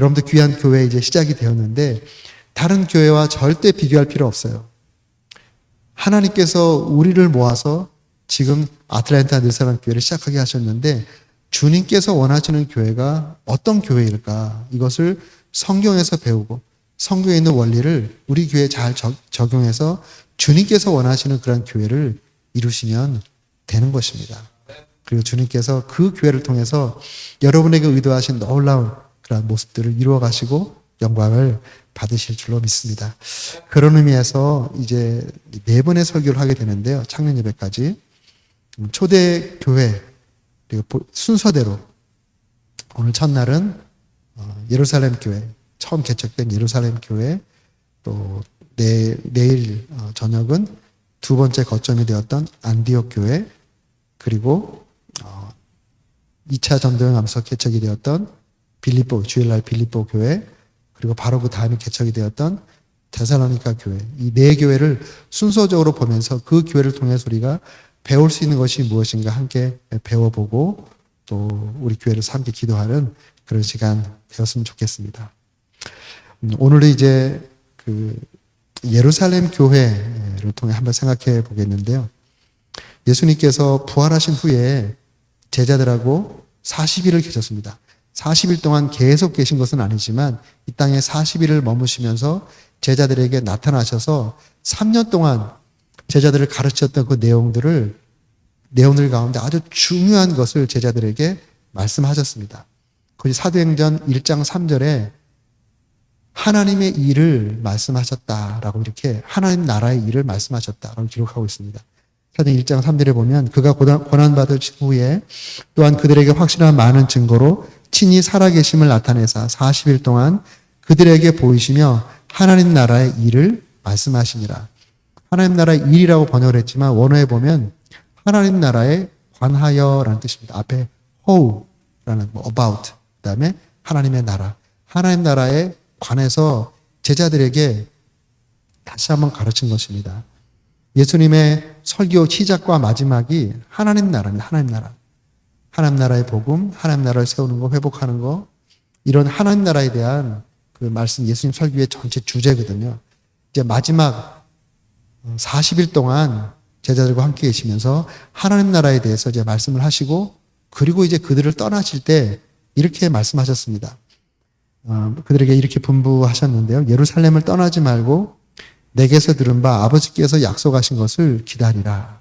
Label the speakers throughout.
Speaker 1: 여러분도 귀한 교회 이제 시작이 되었는데 다른 교회와 절대 비교할 필요 없어요. 하나님께서 우리를 모아서 지금 아틀란타 늘사랑 교회를 시작하게 하셨는데 주님께서 원하시는 교회가 어떤 교회일까? 이것을 성경에서 배우고 성경에 있는 원리를 우리 교회에 잘 적용해서 주님께서 원하시는 그런 교회를 이루시면 되는 것입니다. 그리고 주님께서 그 교회를 통해서 여러분에게 의도하신 놀라운 그런 모습들을 이루어 가시고 영광을 받으실 줄로 믿습니다. 그런 의미에서 이제 4번의 설교를 하게 되는데요. 창년 예배까지. 초대 교회, 그리고 순서대로 오늘 첫날은 예루살렘 교회, 처음 개척된 예루살렘 교회, 또 내일 저녁은 두 번째 거점이 되었던 안디옥 교회, 그리고 2차 전도여행 앞서 개척이 되었던 빌립보, 주일날 빌립보 교회, 그리고 바로 그 다음에 개척이 되었던 데살로니가 교회, 이 4교회를 순서적으로 보면서 그 교회를 통해서 우리가 배울 수 있는 것이 무엇인가 함께 배워보고 또 우리 교회를 함께 기도하는 그런 시간 되었으면 좋겠습니다. 오늘은 이제 그 예루살렘 교회를 통해 한번 생각해 보겠는데요. 예수님께서 부활하신 후에 제자들하고 40일을 계셨습니다. 40일 동안 계속 계신 것은 아니지만 이 땅에 40일을 머무시면서 제자들에게 나타나셔서 3년 동안 제자들을 가르쳤던 그 내용들 가운데 아주 중요한 것을 제자들에게 말씀하셨습니다. 거기 사도행전 1장 3절에 하나님의 일을 말씀하셨다라고 이렇게 하나님 나라의 일을 말씀하셨다라고 기록하고 있습니다. 사도행전 1장 3절에 보면 그가 고난받을 후에 또한 그들에게 확실한 많은 증거로 친히 살아계심을 나타내사 40일 동안 그들에게 보이시며 하나님 나라의 일을 말씀하시니라. 하나님 나라의 일이라고 번역을 했지만 원어에 보면 하나님 나라에 관하여라는 뜻입니다. 앞에 how라는 about, 그 다음에 하나님의 나라. 하나님 나라에 관해서 제자들에게 다시 한번 가르친 것입니다. 예수님의 설교 시작과 마지막이 하나님 나라입니다. 하나님 나라. 하나님 나라의 복음, 하나님 나라를 세우는 거, 회복하는 거, 이런 하나님 나라에 대한 그 말씀, 예수님 설교의 전체 주제거든요. 이제 마지막 40일 동안 제자들과 함께 계시면서 하나님 나라에 대해서 이제 말씀을 하시고, 그리고 이제 그들을 떠나실 때 이렇게 말씀하셨습니다. 그들에게 이렇게 분부하셨는데요. 예루살렘을 떠나지 말고 내게서 들은 바 아버지께서 약속하신 것을 기다리라.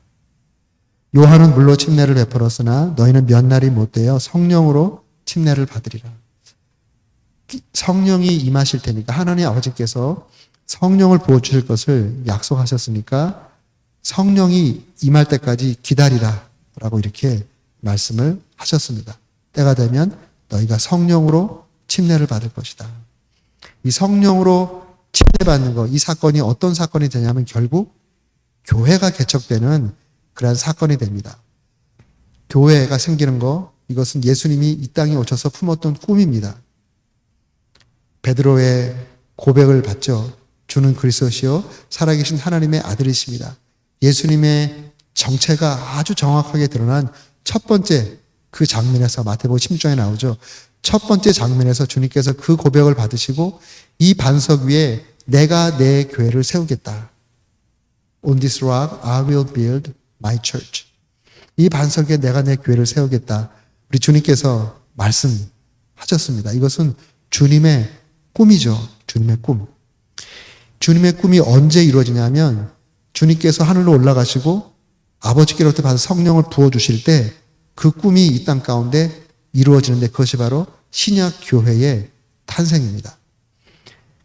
Speaker 1: 요한은 물로 침례를 베풀었으나 너희는 몇 날이 못되어 성령으로 침례를 받으리라. 성령이 임하실 테니까 하나님 아버지께서 성령을 부어주실 것을 약속하셨으니까 성령이 임할 때까지 기다리라 라고 이렇게 말씀을 하셨습니다. 때가 되면 너희가 성령으로 침례를 받을 것이다. 이 성령으로 침례받는 것, 이 사건이 어떤 사건이 되냐면 결국 교회가 개척되는 그러한 사건이 됩니다. 교회가 생기는 것, 이것은 예수님이 이 땅에 오셔서 품었던 꿈입니다. 베드로의 고백을 받죠. 주는 그리스도시요 살아계신 하나님의 아들이십니다. 예수님의 정체가 아주 정확하게 드러난 첫 번째 그 장면에서 마태복음 16장에 나오죠. 첫 번째 장면에서 주님께서 그 고백을 받으시고 이 반석 위에 내가 내 교회를 세우겠다. On this rock I will build my church. 이 반석에 내가 내 교회를 세우겠다. 우리 주님께서 말씀하셨습니다. 이것은 주님의 꿈이죠. 주님의 꿈. 주님의 꿈이 언제 이루어지냐면 주님께서 하늘로 올라가시고 아버지께로부터 받은 성령을 부어주실 때 그 꿈이 이 땅 가운데 이루어지는데 그것이 바로 신약 교회의 탄생입니다.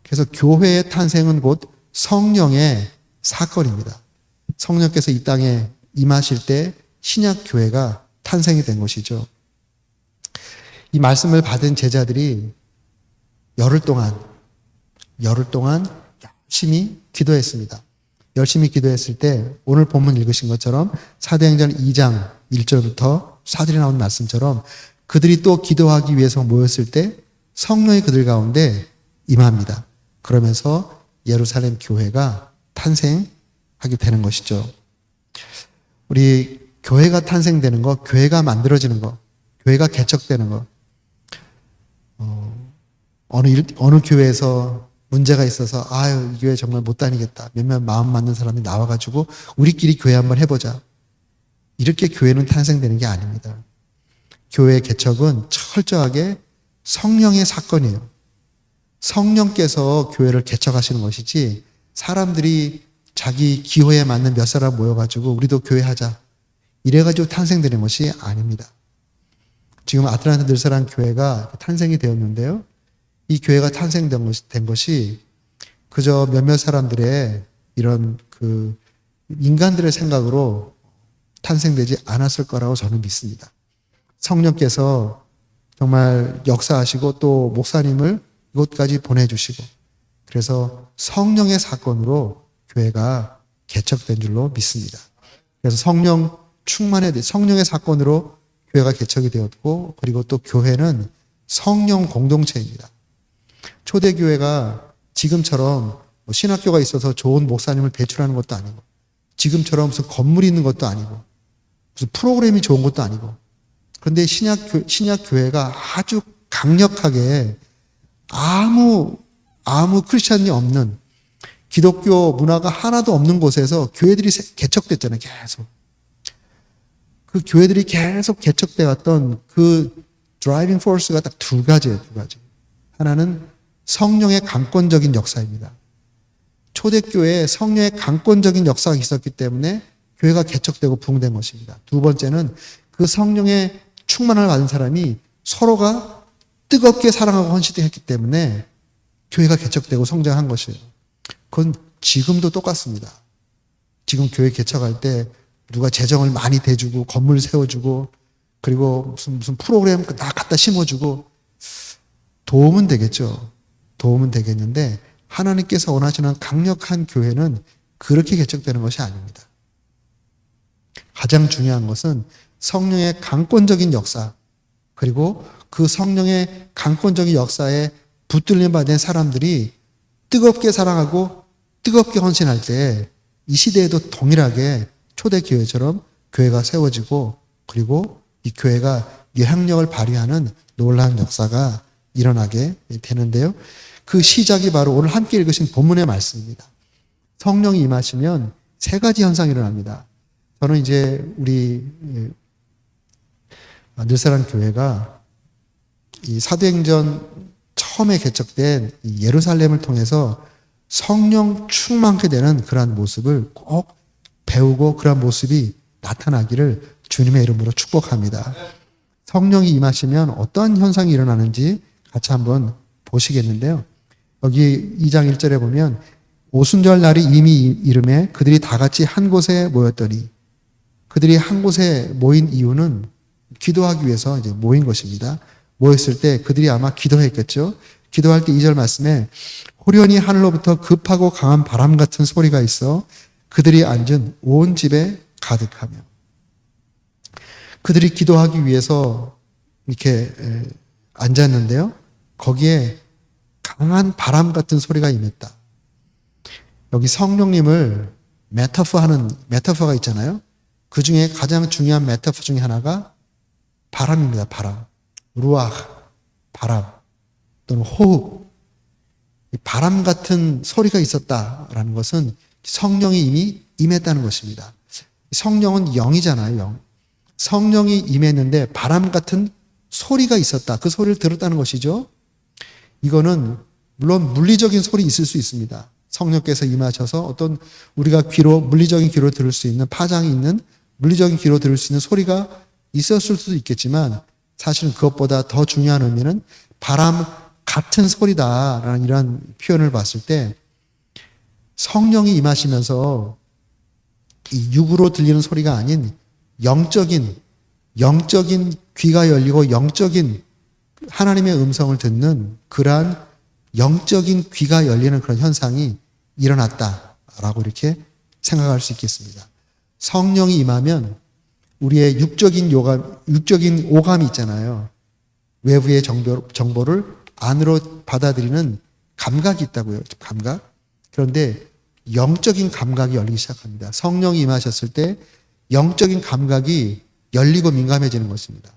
Speaker 1: 그래서 교회의 탄생은 곧 성령의 사건입니다. 성령께서 이 땅에 임하실 때 신약 교회가 탄생이 된 것이죠. 이 말씀을 받은 제자들이 열흘 동안 열심히 기도했습니다. 열심히 기도했을 때 오늘 본문 읽으신 것처럼 사도행전 2장 1절부터 4절에 나온 말씀처럼 그들이 또 기도하기 위해서 모였을 때 성령이 그들 가운데 임합니다. 그러면서 예루살렘 교회가 탄생하게 되는 것이죠. 우리 교회가 탄생되는 것, 교회가 만들어지는 것, 교회가 개척되는 것, 어느 교회에서 문제가 있어서 아유 이 교회 정말 못 다니겠다. 몇몇 마음 맞는 사람이 나와가지고 우리끼리 교회 한번 해보자. 이렇게 교회는 탄생되는 게 아닙니다. 교회의 개척은 철저하게 성령의 사건이에요. 성령께서 교회를 개척하시는 것이지 사람들이 자기 기호에 맞는 몇 사람 모여가지고 우리도 교회 하자. 이래가지고 탄생되는 것이 아닙니다. 지금 아틀란타 늘사랑 교회가 탄생이 되었는데요. 이 교회가 탄생된 것이 그저 몇몇 사람들의 이런 그 인간들의 생각으로 탄생되지 않았을 거라고 저는 믿습니다. 성령께서 정말 역사하시고 또 목사님을 이곳까지 보내주시고 그래서 성령의 사건으로 교회가 개척된 줄로 믿습니다. 그래서 성령 충만의 성령의 사건으로 교회가 개척이 되었고 그리고 또 교회는 성령 공동체입니다. 초대교회가 지금처럼 신학교가 있어서 좋은 목사님을 배출하는 것도 아니고 지금처럼 무슨 건물이 있는 것도 아니고 무슨 프로그램이 좋은 것도 아니고 그런데 신약교회가 아주 강력하게 아무 크리스찬이 없는 기독교 문화가 하나도 없는 곳에서 교회들이 개척됐잖아요. 계속. 그 교회들이 계속 개척돼 왔던 그 드라이빙 포스가 딱 두 가지예요. 두 가지. 하나는 성령의 강권적인 역사입니다. 초대교회에 성령의 강권적인 역사가 있었기 때문에 교회가 개척되고 부흥된 것입니다. 두 번째는 그 성령의 충만을 받은 사람이 서로가 뜨겁게 사랑하고 헌신했기 때문에 교회가 개척되고 성장한 것이에요. 그건 지금도 똑같습니다. 지금 교회 개척할 때 누가 재정을 많이 대주고 건물 세워주고 그리고 무슨 프로그램 다 갖다 심어주고 도움은 되겠죠. 도움은 되겠는데 하나님께서 원하시는 강력한 교회는 그렇게 개척되는 것이 아닙니다. 가장 중요한 것은 성령의 강권적인 역사 그리고 그 성령의 강권적인 역사에 붙들림 받은 사람들이 뜨겁게 사랑하고 뜨겁게 헌신할 때 이 시대에도 동일하게 초대교회처럼 교회가 세워지고 그리고 이 교회가 영향력을 발휘하는 놀라운 역사가 일어나게 되는데요. 그 시작이 바로 오늘 함께 읽으신 본문의 말씀입니다. 성령이 임하시면 세 가지 현상이 일어납니다. 저는 이제 우리 늘사랑 교회가 이 사도행전 처음에 개척된 이 예루살렘을 통해서 성령 충만하게 되는 그러한 모습을 꼭 배우고 그러한 모습이 나타나기를 주님의 이름으로 축복합니다. 성령이 임하시면 어떤 현상이 일어나는지 같이 한번 보시겠는데요. 여기 2장 1절에 보면 오순절 날이 이미 이름에 그들이 다 같이 한 곳에 모였더니 그들이 한 곳에 모인 이유는 기도하기 위해서 이제 모인 것입니다. 모였을 때 그들이 아마 기도했겠죠. 기도할 때 2절 말씀에 호련히 하늘로부터 급하고 강한 바람 같은 소리가 있어 그들이 앉은 온 집에 가득하며 그들이 기도하기 위해서 이렇게 앉았는데요. 거기에 강한 바람 같은 소리가 임했다. 여기 성령님을 메타포가 있잖아요. 그 중에 가장 중요한 메타포 중에 하나가 바람입니다. 바람. 루아흐, 바람 또는 호흡. 바람 같은 소리가 있었다라는 것은 성령이 이미 임했다는 것입니다. 성령은 영이잖아요. 영. 성령이 임했는데 바람 같은 소리가 있었다. 그 소리를 들었다는 것이죠. 이거는 물론 물리적인 소리 있을 수 있습니다. 성령께서 임하셔서 어떤 우리가 물리적인 귀로 들을 수 있는 파장이 있는 물리적인 귀로 들을 수 있는 소리가 있었을 수도 있겠지만 사실은 그것보다 더 중요한 의미는 바람 같은 소리다라는 이런 표현을 봤을 때 성령이 임하시면서 이 육으로 들리는 소리가 아닌 영적인 귀가 열리고 영적인 하나님의 음성을 듣는 그러한 영적인 귀가 열리는 그런 현상이 일어났다라고 이렇게 생각할 수 있겠습니다. 성령이 임하면 우리의 육적인 오감이 있잖아요. 외부의 정보를 안으로 받아들이는 감각이 있다고요. 감각. 그런데 영적인 감각이 열리기 시작합니다. 성령이 임하셨을 때 영적인 감각이 열리고 민감해지는 것입니다.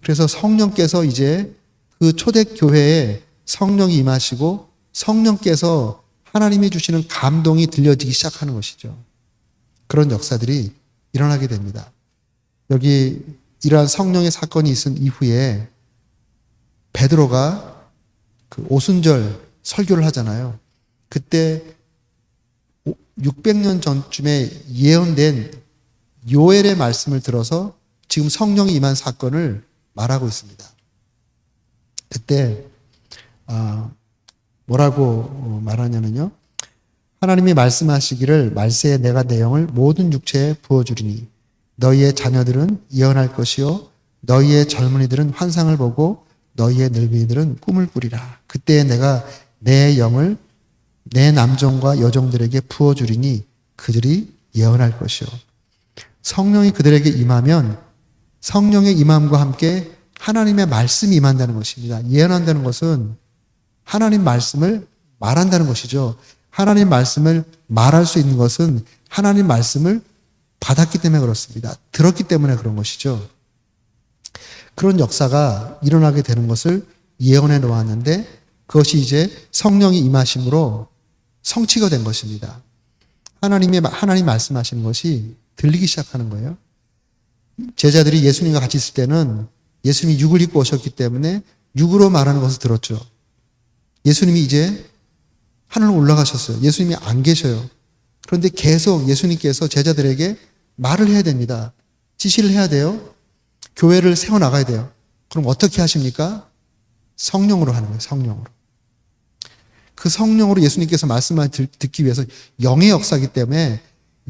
Speaker 1: 그래서 성령께서 이제 그 초대교회에 성령이 임하시고 성령께서 하나님이 주시는 감동이 들려지기 시작하는 것이죠. 그런 역사들이 일어나게 됩니다. 여기 이러한 성령의 사건이 있은 이후에 베드로가 그 오순절 설교를 하잖아요. 그때 600년 전쯤에 예언된 요엘의 말씀을 들어서 지금 성령이 임한 사건을 말하고 있습니다. 그때 뭐라고 말하냐면요. 하나님이 말씀하시기를 말세에 내가 내 영을 모든 육체에 부어주리니 너희의 자녀들은 예언할 것이요 너희의 젊은이들은 환상을 보고 너희의 늙은이들은 꿈을 꾸리라. 그때에 내가 내 영을 내 남종과 여종들에게 부어주리니 그들이 예언할 것이요. 성령이 그들에게 임하면 성령의 임함과 함께 하나님의 말씀이 임한다는 것입니다. 예언한다는 것은 하나님 말씀을 말한다는 것이죠. 하나님 말씀을 말할 수 있는 것은 하나님 말씀을 받았기 때문에 그렇습니다. 들었기 때문에 그런 것이죠. 그런 역사가 일어나게 되는 것을 예언해 놓았는데 그것이 이제 성령이 임하심으로 성취가 된 것입니다. 하나님 말씀하시는 것이 들리기 시작하는 거예요. 제자들이 예수님과 같이 있을 때는 예수님이 육을 입고 오셨기 때문에 육으로 말하는 것을 들었죠. 예수님이 이제 하늘로 올라가셨어요. 예수님이 안 계셔요. 그런데 계속 예수님께서 제자들에게 말을 해야 됩니다. 지시를 해야 돼요. 교회를 세워나가야 돼요. 그럼 어떻게 하십니까? 성령으로 하는 거예요. 성령으로. 그 성령으로 예수님께서 말씀을 듣기 위해서 영의 역사이기 때문에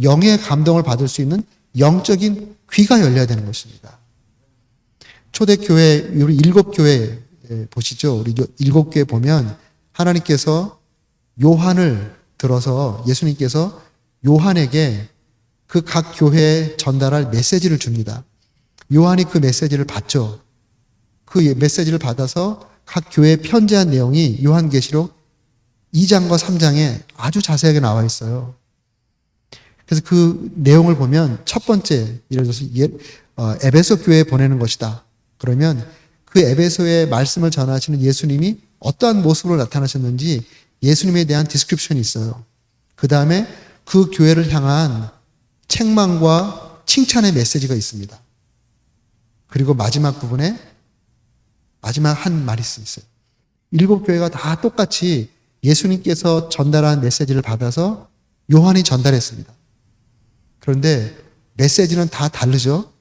Speaker 1: 영의 감동을 받을 수 있는 영적인 귀가 열려야 되는 것입니다. 초대교회, 우리 7교회 보시죠. 우리 7교회 보면 하나님께서 요한을 들어서 예수님께서 요한에게 그 각 교회에 전달할 메시지를 줍니다. 요한이 그 메시지를 받죠. 그 메시지를 받아서 각 교회에 편지한 내용이 요한계시록 2장과 3장에 아주 자세하게 나와 있어요. 그래서 그 내용을 보면 첫 번째, 예를 들어서 에베소 교회에 보내는 것이다. 그러면 그 에베소의 말씀을 전하시는 예수님이 어떠한 모습으로 나타나셨는지 예수님에 대한 디스크립션이 있어요. 그 다음에 그 교회를 향한 책망과 칭찬의 메시지가 있습니다. 그리고 마지막 부분에 마지막 한 말이 있어요. 7교회가 다 똑같이 예수님께서 전달한 메시지를 받아서 요한이 전달했습니다. 그런데 메시지는 다 다르죠.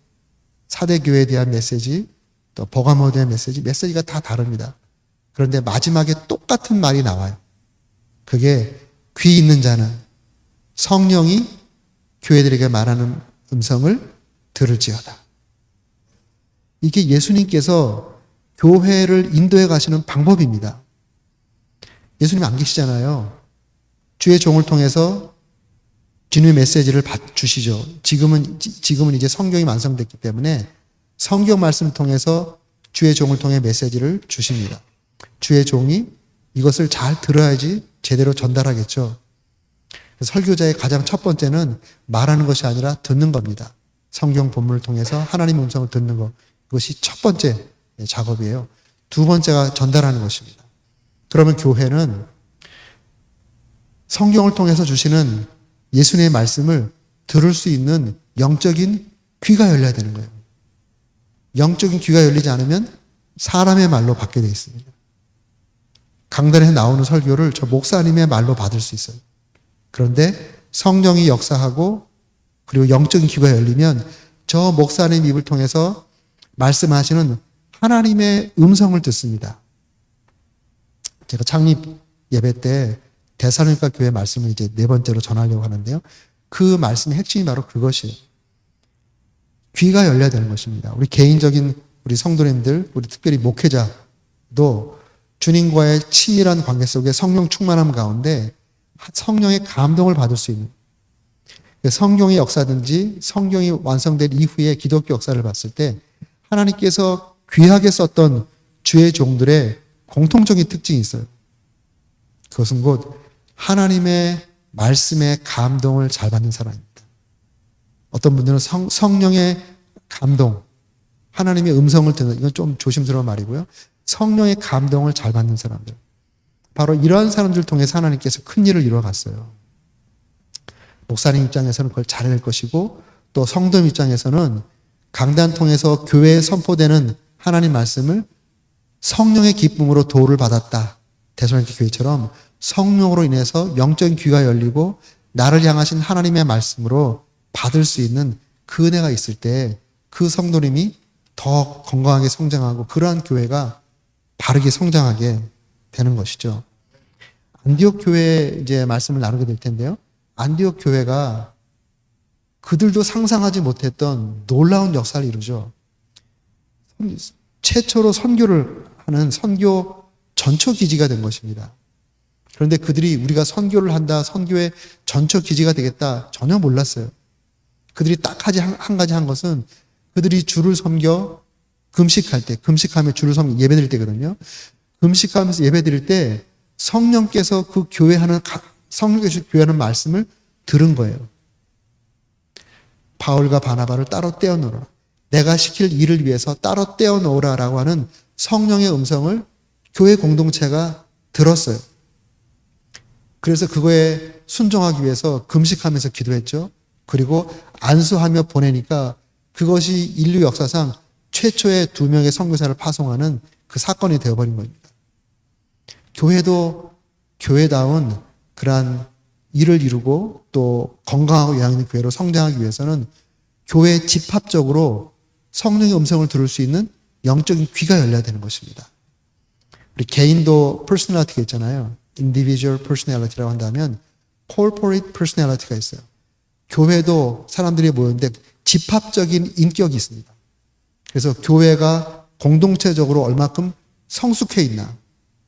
Speaker 1: 사대교회에 대한 메시지, 또 버가모에 대한 메시지가 다 다릅니다. 그런데 마지막에 똑같은 말이 나와요. 그게 귀 있는 자는 성령이 교회들에게 말하는 음성을 들을지어다. 이게 예수님께서 교회를 인도해 가시는 방법입니다. 예수님 안 계시잖아요. 주의 종을 통해서 주님의 메시지를 주시죠. 지금은 이제 성경이 완성됐기 때문에 성경 말씀을 통해서 주의 종을 통해 메시지를 주십니다. 주의 종이 이것을 잘 들어야지 제대로 전달하겠죠. 설교자의 가장 첫 번째는 말하는 것이 아니라 듣는 겁니다. 성경 본문을 통해서 하나님의 음성을 듣는 것. 이것이 첫 번째 작업이에요. 두 번째가 전달하는 것입니다. 그러면 교회는 성경을 통해서 주시는 예수님의 말씀을 들을 수 있는 영적인 귀가 열려야 되는 거예요. 영적인 귀가 열리지 않으면 사람의 말로 받게 되어 있습니다. 강단에 나오는 설교를 저 목사님의 말로 받을 수 있어요. 그런데 성령이 역사하고 그리고 영적인 귀가 열리면 저 목사님 입을 통해서 말씀하시는 하나님의 음성을 듣습니다. 제가 창립 예배 때 데살로니가 교회 말씀을 이제 4번째로 전하려고 하는데요. 그 말씀의 핵심이 바로 그것이에요. 귀가 열려야 되는 것입니다. 우리 개인적인 우리 성도님들, 우리 특별히 목회자도 주님과의 친밀한 관계 속에 성령 충만함 가운데 성령의 감동을 받을 수 있는 성경의 역사든지 성경이 완성된 이후에 기독교 역사를 봤을 때 하나님께서 귀하게 썼던 주의 종들의 공통적인 특징이 있어요. 그것은 곧 하나님의 말씀의 감동을 잘 받는 사람입니다. 어떤 분들은 성령의 감동, 하나님의 음성을 듣는, 이건 좀 조심스러운 말이고요. 성령의 감동을 잘 받는 사람들. 바로 이러한 사람들 통해서 하나님께서 큰 일을 이루어갔어요. 목사님 입장에서는 그걸 잘할 것이고 또 성도 입장에서는 강단 통해서 교회에 선포되는 하나님 말씀을 성령의 기쁨으로 도를 받았다. 데살로니가 교회처럼 성령으로 인해서 영적인 귀가 열리고 나를 향하신 하나님의 말씀으로 받을 수 있는 그 은혜가 있을 때 그 성도님이 더 건강하게 성장하고 그러한 교회가 바르게 성장하게 되는 것이죠. 안디옥 교회 이제 말씀을 나누게 될 텐데요. 안디옥 교회가 그들도 상상하지 못했던 놀라운 역사를 이루죠. 최초로 선교를 하는 선교 전초 기지가 된 것입니다. 그런데 그들이 우리가 선교를 한다, 선교의 전초 기지가 되겠다 전혀 몰랐어요. 그들이 딱 한 가지 한 것은 그들이 주를 섬겨 금식할 때, 금식하며 주를 섬겨 예배드릴 때거든요. 금식하면서 예배드릴 때 성령께서 그 성령께서 교회하는 말씀을 들은 거예요. 바울과 바나바를 따로 떼어놓으라. 내가 시킬 일을 위해서 따로 떼어놓으라라고 하는 성령의 음성을 교회 공동체가 들었어요. 그래서 그거에 순종하기 위해서 금식하면서 기도했죠. 그리고 안수하며 보내니까 그것이 인류 역사상 최초의 2명의 선교사를 파송하는 그 사건이 되어버린 겁니다. 교회도 교회다운 그러한 일을 이루고 또 건강하고 영향 있는 교회로 성장하기 위해서는 교회 집합적으로 성령의 음성을 들을 수 있는 영적인 귀가 열려야 되는 것입니다. 우리 개인도 퍼스널리티가 있잖아요. individual personality라고 한다면 corporate personality가 있어요. 교회도 사람들이 모였는데 집합적인 인격이 있습니다. 그래서 교회가 공동체적으로 얼마큼 성숙해 있나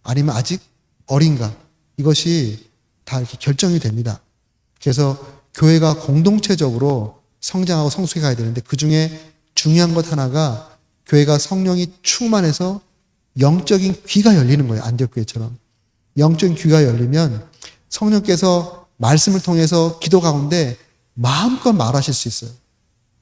Speaker 1: 아니면 아직 어린가 이것이 다 이렇게 결정이 됩니다. 그래서 교회가 공동체적으로 성장하고 성숙해 가야 되는데 그 중에 중요한 것 하나가 교회가 성령이 충만해서 영적인 귀가 열리는 거예요. 안디옥 교회처럼. 영적인 귀가 열리면 성령께서 말씀을 통해서 기도 가운데 마음껏 말하실 수 있어요.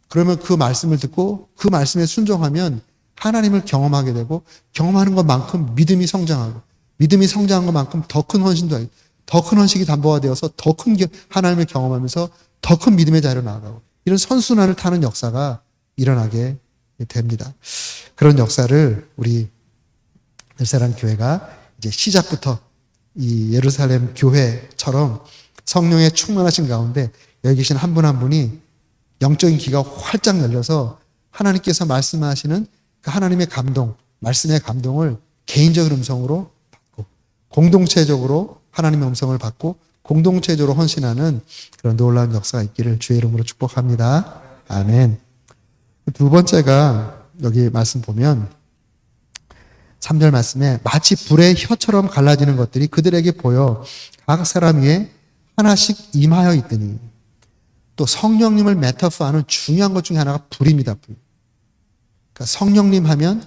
Speaker 1: 그러면 그 말씀을 듣고 그 말씀에 순종하면 하나님을 경험하게 되고 경험하는 것만큼 믿음이 성장하고 믿음이 성장한 것만큼 더 큰 헌신도 하고 더 큰 헌신이 담보가 되어서 더 큰 하나님을 경험하면서 더 큰 믿음의 자리로 나아가고 이런 선순환을 타는 역사가 일어나게 됩니다. 그런 역사를 우리 베르사랑 교회가 이제 시작부터 이 예루살렘 교회처럼 성령에 충만하신 가운데 여기 계신 한 분 한 분이 영적인 귀가 활짝 열려서 하나님께서 말씀하시는 그 하나님의 감동, 말씀의 감동을 개인적인 음성으로 받고 공동체적으로 하나님의 음성을 받고 공동체적으로 헌신하는 그런 놀라운 역사가 있기를 주의 이름으로 축복합니다. 아멘. 두 번째가 여기 말씀 보면 3절 말씀에 마치 불의 혀처럼 갈라지는 것들이 그들에게 보여 각 사람 위에 하나씩 임하여 있더니 또 성령님을 메타포하는 중요한 것 중에 하나가 불입니다. 불. 그러니까 성령님 하면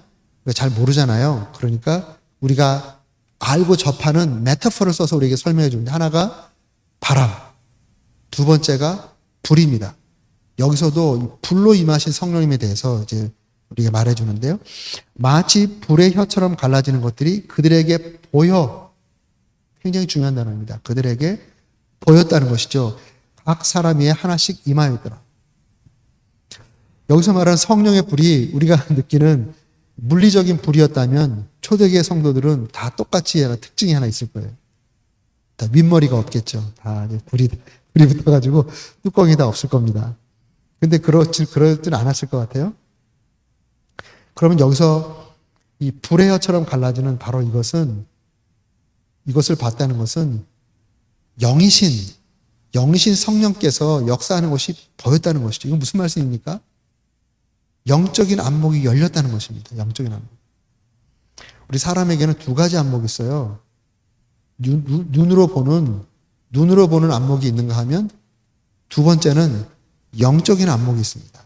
Speaker 1: 잘 모르잖아요. 그러니까 우리가 알고 접하는 메타포를 써서 우리에게 설명해 주는데 하나가 바람, 두 번째가 불입니다. 여기서도 불로 임하신 성령님에 대해서 이제 우리가 말해 주는데요. 마치 불의 혀처럼 갈라지는 것들이 그들에게 보여. 굉장히 중요한 단어입니다. 그들에게 보였다는 것이죠. 각 사람 위에 하나씩 임하였더라. 여기서 말하는 성령의 불이 우리가 느끼는 물리적인 불이었다면 초대교회 성도들은 다 똑같이 특징이 하나 있을 거예요. 다 윗머리가 없겠죠. 다 불이 붙어가지고 뚜껑이 다 없을 겁니다. 근데 그러진 않았을 것 같아요. 그러면 여기서 이 불의 혀처럼 갈라지는 바로 이것을 봤다는 것은 영이신 성령께서 역사하는 것이 보였다는 것이죠. 이건 무슨 말씀입니까? 영적인 안목이 열렸다는 것입니다. 영적인 안목. 우리 사람에게는 두 가지 안목이 있어요. 눈으로 보는 안목이 있는가 하면 두 번째는 영적인 안목이 있습니다.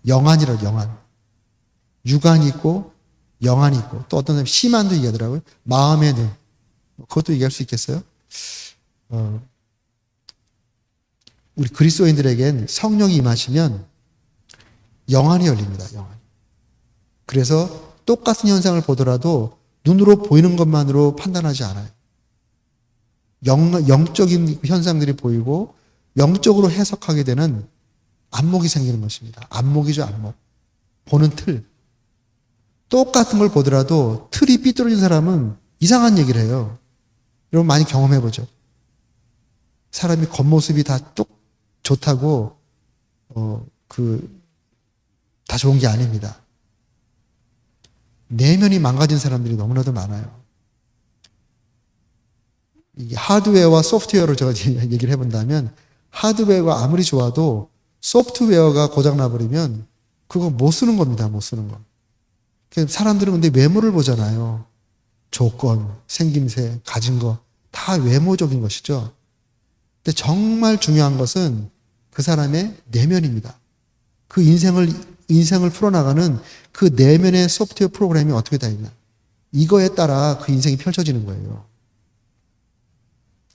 Speaker 1: 영안이라고 영안. 육안이 있고 영안이 있고 또 어떤 사람이 심안도 얘기하더라고요. 마음의 눈. 그것도 얘기할 수 있겠어요? 우리 그리스도인들에겐 성령이 임하시면 영안이 열립니다. 영안. 그래서 똑같은 현상을 보더라도 눈으로 보이는 것만으로 판단하지 않아요. 영적인 현상들이 보이고 영적으로 해석하게 되는 안목이 생기는 것입니다. 안목이죠, 안목. 보는 틀. 똑같은 걸 보더라도 틀이 삐뚤어진 사람은 이상한 얘기를 해요. 여러분 많이 경험해보죠. 사람이 겉모습이 다 좋다고 다 좋은 게 아닙니다. 내면이 망가진 사람들이 너무나도 많아요. 이게 하드웨어와 소프트웨어를 제가 얘기를 해본다면 하드웨어가 아무리 좋아도 소프트웨어가 고장나버리면 그거 못 쓰는 겁니다. 못 쓰는 거. 사람들은 근데 외모를 보잖아요. 조건, 생김새, 가진 거 다 외모적인 것이죠. 근데 정말 중요한 것은 그 사람의 내면입니다. 그 인생을 풀어나가는 그 내면의 소프트웨어 프로그램이 어떻게 되어 있나. 이거에 따라 그 인생이 펼쳐지는 거예요.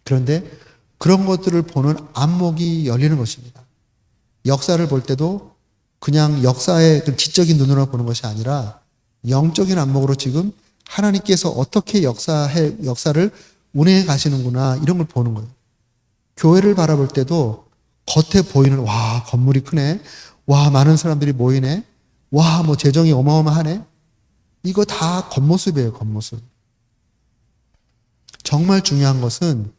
Speaker 1: 그런데 그런 것들을 보는 안목이 열리는 것입니다. 역사를 볼 때도 그냥 역사의 지적인 눈으로 보는 것이 아니라 영적인 안목으로 지금 하나님께서 어떻게 역사를 운행해 가시는구나 이런 걸 보는 거예요. 교회를 바라볼 때도 겉에 보이는 와 건물이 크네, 와 많은 사람들이 모이네, 와 뭐 재정이 어마어마하네, 이거 다 겉모습이에요. 겉모습. 정말 중요한 것은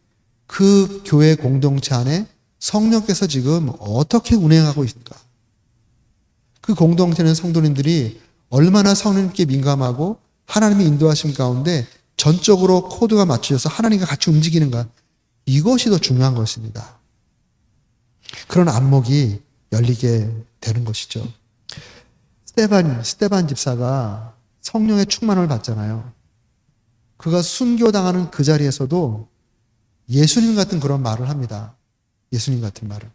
Speaker 1: 그 교회 공동체 안에 성령께서 지금 어떻게 운행하고 있는가. 그 공동체는 성도님들이 얼마나 성령님께 민감하고 하나님의 인도하심 가운데 전적으로 코드가 맞춰져서 하나님과 같이 움직이는가. 이것이 더 중요한 것입니다. 그런 안목이 열리게 되는 것이죠. 스데반 집사가 성령의 충만을 받잖아요. 그가 순교당하는 그 자리에서도 예수님 같은 그런 말을 합니다. 예수님 같은 말을.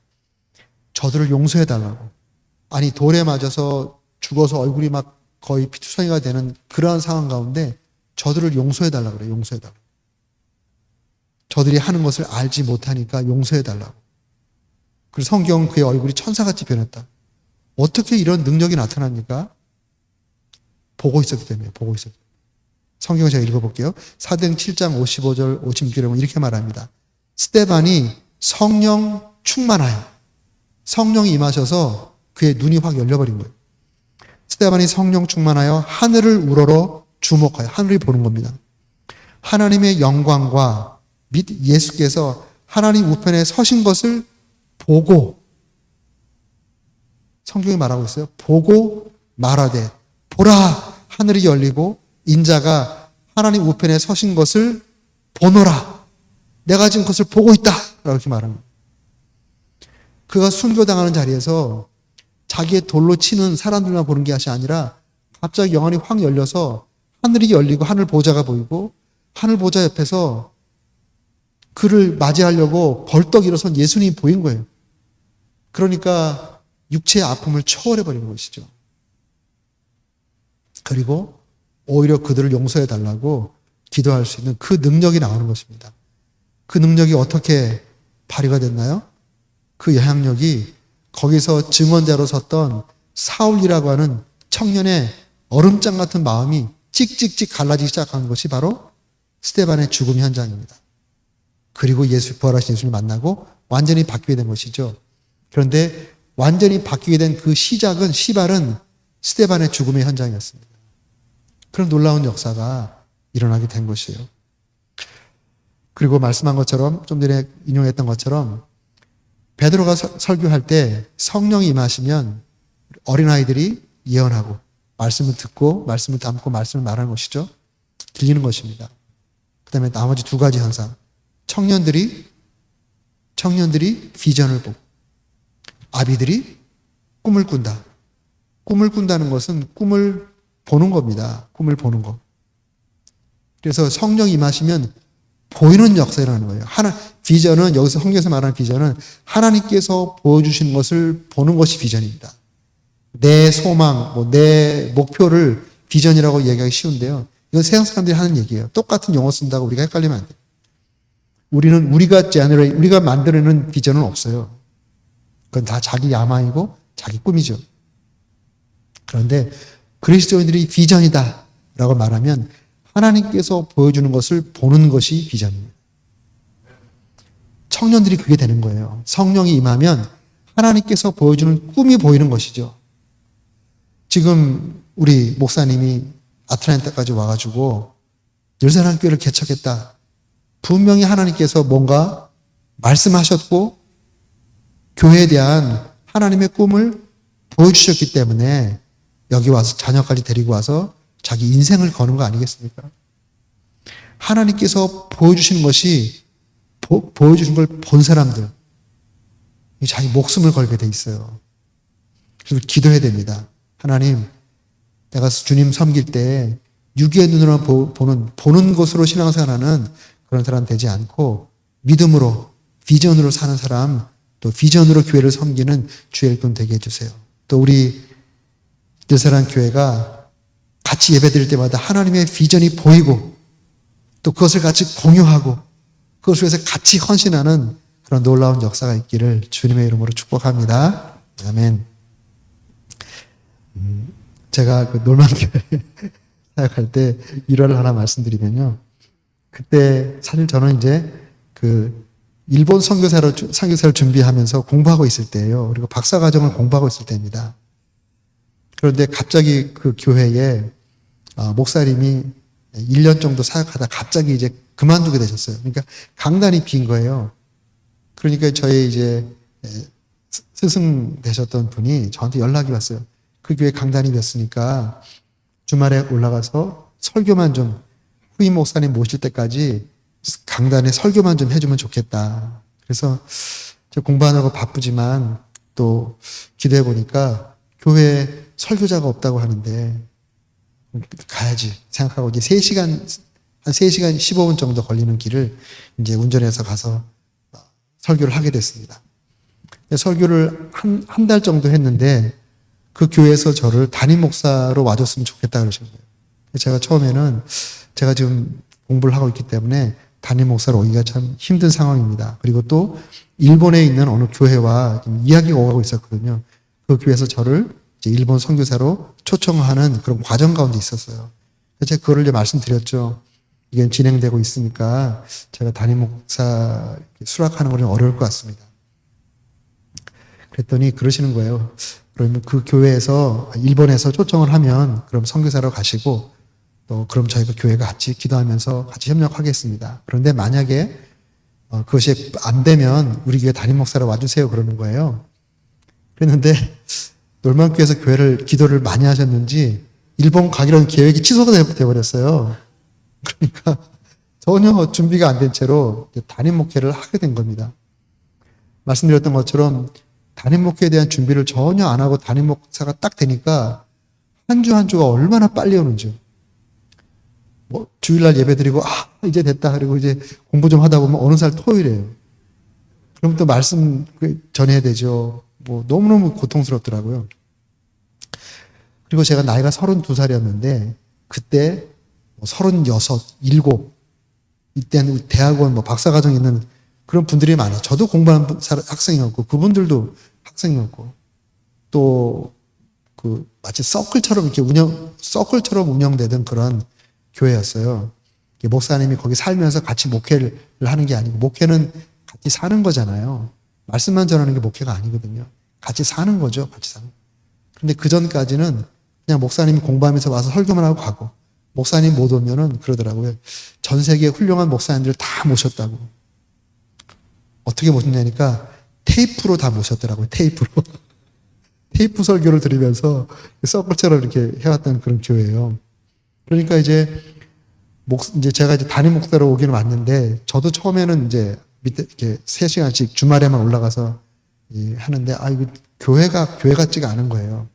Speaker 1: 저들을 용서해달라고. 아니 돌에 맞아서 죽어서 얼굴이 막 거의 피투성이가 되는 그러한 상황 가운데 저들을 용서해달라고 그래요. 용서해달라고. 저들이 하는 것을 알지 못하니까 용서해달라고. 그래서 성경 그의 얼굴이 천사같이 변했다. 어떻게 이런 능력이 나타납니까? 보고 있었기 때문에. 보고 있었기 때문에. 성경을 제가 읽어볼게요. 사도행 7장 55절 56절에 보면 이렇게 말합니다. 스데반이 성령 충만하여 성령이 임하셔서 그의 눈이 확 열려버린 거예요. 스데반이 성령 충만하여 하늘을 우러러 주목하여 하늘이 보는 겁니다. 하나님의 영광과 및 예수께서 하나님 우편에 서신 것을 보고 성경이 말하고 있어요. 보고 말하되 보라 하늘이 열리고 인자가 하나님 우편에 서신 것을 보노라. 내가 지금 그것을 보고 있다. 라고 이렇게 말합니다. 그가 순교당하는 자리에서 자기의 돌로 치는 사람들만 보는 것이 아니라 갑자기 영안이 확 열려서 하늘이 열리고 하늘 보좌가 보이고 하늘 보좌 옆에서 그를 맞이하려고 벌떡 일어선 예수님이 보인 거예요. 그러니까 육체의 아픔을 초월해버리는 것이죠. 그리고 오히려 그들을 용서해 달라고 기도할 수 있는 그 능력이 나오는 것입니다. 그 능력이 어떻게 발휘가 됐나요? 그 영향력이 거기서 증언자로 섰던 사울이라고 하는 청년의 얼음장 같은 마음이 찍찍찍 갈라지기 시작한 것이 바로 스데반의 죽음 현장입니다. 그리고 부활하신 예수님을 만나고 완전히 바뀌게 된 것이죠. 그런데 완전히 바뀌게 된 그 시발은 스데반의 죽음의 현장이었습니다. 그런 놀라운 역사가 일어나게 된 것이에요. 그리고 말씀한 것처럼 좀 전에 인용했던 것처럼 베드로가 설교할 때 성령이 임하시면 어린아이들이 예언하고 말씀을 듣고 말씀을 담고 말씀을 말하는 것이죠. 들리는 것입니다. 그 다음에 나머지 두 가지 현상. 청년들이 비전을 보고 아비들이 꿈을 꾼다. 꿈을 꾼다는 것은 꿈을 보는 겁니다. 꿈을 보는 것. 그래서 성령이 임하시면 보이는 역사가 일어나는 거예요. 비전은 여기서 성경에서 말하는 비전은 하나님께서 보여주시는 것을 보는 것이 비전입니다. 내 소망, 내 목표를 비전이라고 얘기하기 쉬운데요. 이건 세상 사람들이 하는 얘기예요. 똑같은 용어 쓴다고 우리가 헷갈리면 안 돼요. 우리가 만들어내는 비전은 없어요. 그건 다 자기 야망이고 자기 꿈이죠. 그런데 그리스도인들이 비전이다 라고 말하면 하나님께서 보여주는 것을 보는 것이 비전입니다. 청년들이 그게 되는 거예요. 성령이 임하면 하나님께서 보여주는 꿈이 보이는 것이죠. 지금 우리 목사님이 아틀란타까지 와가지고 늘사랑교회를 개척했다. 분명히 하나님께서 뭔가 말씀하셨고 교회에 대한 하나님의 꿈을 보여주셨기 때문에 여기 와서 자녀까지 데리고 와서 자기 인생을 거는 거 아니겠습니까? 하나님께서 보여주시는 것이 보여주신 걸 본 사람들 자기 목숨을 걸게 돼 있어요. 그래서 기도해야 됩니다. 하나님, 내가 주님 섬길 때 육의 눈으로 보는 것으로 신앙생활하는 그런 사람 되지 않고 믿음으로 비전으로 사는 사람, 또 비전으로 교회를 섬기는 주의 일꾼 되게 해주세요. 또 우리 늘사랑 교회가 같이 예배드릴 때마다 하나님의 비전이 보이고 또 그것을 같이 공유하고 그것을 위해서 같이 헌신하는 그런 놀라운 역사가 있기를 주님의 이름으로 축복합니다. 아멘. 제가 그 놀만교회 사역할 때 일화를 하나 말씀드리면요. 그때 사실 저는 이제 그 일본 선교사를 준비하면서 공부하고 있을 때예요. 그리고 박사과정을 공부하고 있을 때입니다. 그런데 갑자기 그 교회에 목사님이 1년 정도 사역하다 갑자기 이제 그만두게 되셨어요. 그러니까 강단이 빈 거예요. 그러니까 저희 이제 스승 되셨던 분이 저한테 연락이 왔어요. 그 교회 강단이 비었으니까 주말에 올라가서 설교만 좀 후임 목사님 모실 때까지 강단에 설교만 좀 해주면 좋겠다. 그래서 제가 공부하느라고 바쁘지만 또 기도해 보니까 교회에 설교자가 없다고 하는데 가야지 생각하고 이제 3시간, 한 3시간 15분 정도 걸리는 길을 이제 운전해서 가서 설교를 하게 됐습니다. 설교를 한 달 정도 했는데 그 교회에서 저를 담임 목사로 와줬으면 좋겠다 그러신 거예요. 제가 처음에는 제가 지금 공부를 하고 있기 때문에 담임 목사로 오기가 참 힘든 상황입니다. 그리고 또 일본에 있는 어느 교회와 이야기가 오가고 있었거든요. 그 교회에서 저를 이제 일본 선교사로 초청하는 그런 과정 가운데 있었어요. 그래서 제가 그거를 이제 말씀드렸죠. 이게 진행되고 있으니까 제가 담임 목사 수락하는 건 어려울 것 같습니다. 그랬더니 그러시는 거예요. 그러면 그 교회에서 일본에서 초청을 하면 그럼 선교사로 가시고 또 그럼 저희가 교회가 같이 기도하면서 같이 협력하겠습니다. 그런데 만약에 그것이 안 되면 우리 교회 담임 목사로 와주세요 그러는 거예요. 그랬는데 놀만교회에서 기도를 많이 하셨는지 일본 가기로는 계획이 취소가 되어버렸어요. 그러니까 전혀 준비가 안 된 채로 담임 목회를 하게 된 겁니다. 말씀드렸던 것처럼 담임 목회에 대한 준비를 전혀 안 하고 담임 목사가 딱 되니까 한 주 한 주가 얼마나 빨리 오는지. 주일날 예배 드리고 이제 됐다. 그리고 이제 공부 좀 하다 보면 어느 날 토요일이에요. 그럼 또 말씀 전해야 되죠. 너무너무 고통스럽더라고요. 그리고 제가 나이가 32살이었는데 그때 36, 7 이때는 대학원 박사과정 있는 그런 분들이 많아요. 저도 공부하는 학생이었고 그분들도 학생이었고 또 마치 서클처럼 운영되던 그런 교회였어요. 목사님이 거기 살면서 같이 목회를 하는 게 아니고 목회는 같이 사는 거잖아요. 말씀만 전하는 게 목회가 아니거든요. 같이 사는 거죠. 같이 사는. 근데 그 전까지는 그냥 목사님이 공부하면서 와서 설교만 하고 가고 목사님 못 오면은 그러더라고요. 전 세계 훌륭한 목사님들 다 모셨다고. 어떻게 모셨냐니까 테이프로 다 모셨더라고요. 테이프로. 테이프 설교를 들으면서 서클처럼 이렇게 해왔던 그런 교회예요. 그러니까 이제 제가 담임 목사로 오기는 왔는데 저도 처음에는 이제 밑에 이렇게 3시간씩 주말에만 올라가서 하는데 이거 교회 같지가 않은 거예요.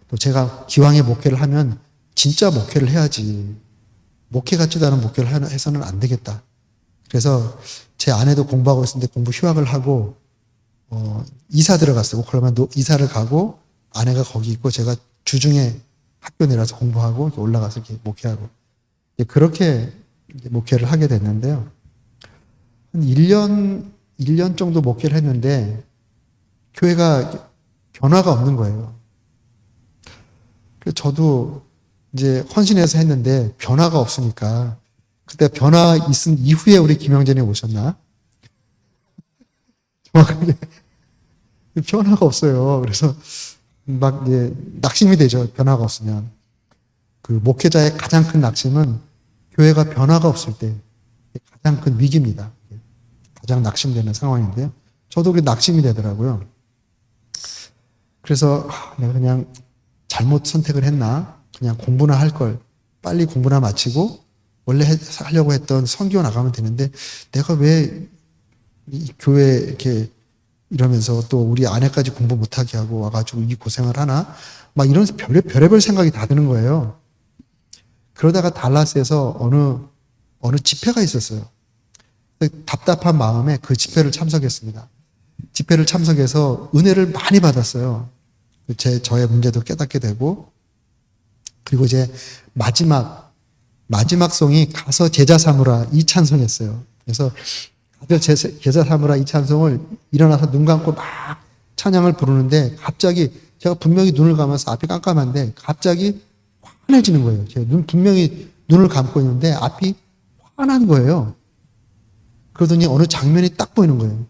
Speaker 1: 또 제가 기왕에 목회를 하면 진짜 목회를 해야지. 목회 같지도 않은 목회를 해서는 안 되겠다. 그래서 제 아내도 공부하고 있었는데 공부 휴학을 하고 이사 들어갔어요. 오클라호마 이사를 가고 아내가 거기 있고 제가 주중에 학교 내려서 공부하고 올라가서 이렇게 목회하고 그렇게 목회를 하게 됐는데요. 한 1년 정도 목회를 했는데 교회가 변화가 없는 거예요. 그래서 저도 이제 헌신해서 했는데 변화가 없으니까 그때 변화 있은 이후에 우리 김영진이 오셨나? 정확하게 변화가 없어요. 그래서 막 이제 낙심이 되죠. 변화가 없으면. 그 목회자의 가장 큰 낙심은 교회가 변화가 없을 때 가장 큰 위기입니다. 가장 낙심되는 상황인데요. 저도 그게 낙심이 되더라고요. 그래서 내가 그냥 잘못 선택을 했나? 그냥 공부나 할 걸. 빨리 공부나 마치고 원래 하려고 했던 선교 나가면 되는데 내가 왜 이 교회 이렇게 이러면서 또 우리 아내까지 공부 못하게 하고 와가지고 이 고생을 하나? 막 이런 별의별 생각이 다 드는 거예요. 그러다가 달라스에서 어느 집회가 있었어요. 답답한 마음에 그 집회를 참석했습니다. 집회를 참석해서 은혜를 많이 받았어요. 저의 문제도 깨닫게 되고, 그리고 이제 마지막 송이 가서 제자 삼으라 이 찬송이었어요. 그래서 제자 삼으라 이 찬송을 일어나서 눈 감고 막 찬양을 부르는데 갑자기 제가 분명히 눈을 감아서 앞이 깜깜한데 갑자기 환해지는 거예요. 제가 분명히 눈을 감고 있는데 앞이 환한 거예요. 그러더니 어느 장면이 딱 보이는 거예요.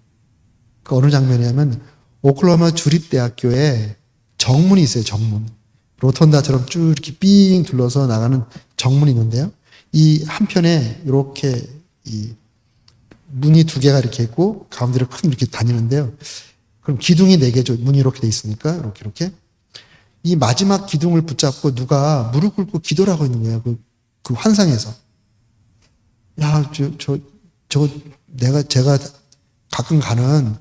Speaker 1: 그 어느 장면이냐면 오클라호마 주립대학교에 정문이 있어요. 정문. 로턴다처럼 쭉 이렇게 삥 둘러서 나가는 정문이 있는데요. 이 한편에 이렇게 이 문이 두 개가 이렇게 있고 가운데로 큰 이렇게 다니는데요. 그럼 기둥이 네 개죠. 문이 이렇게 돼 있으니까 이렇게. 이 마지막 기둥을 붙잡고 누가 무릎 꿇고 기도를 하고 있는 거예요. 그 환상에서. 야, 제가 가끔 가는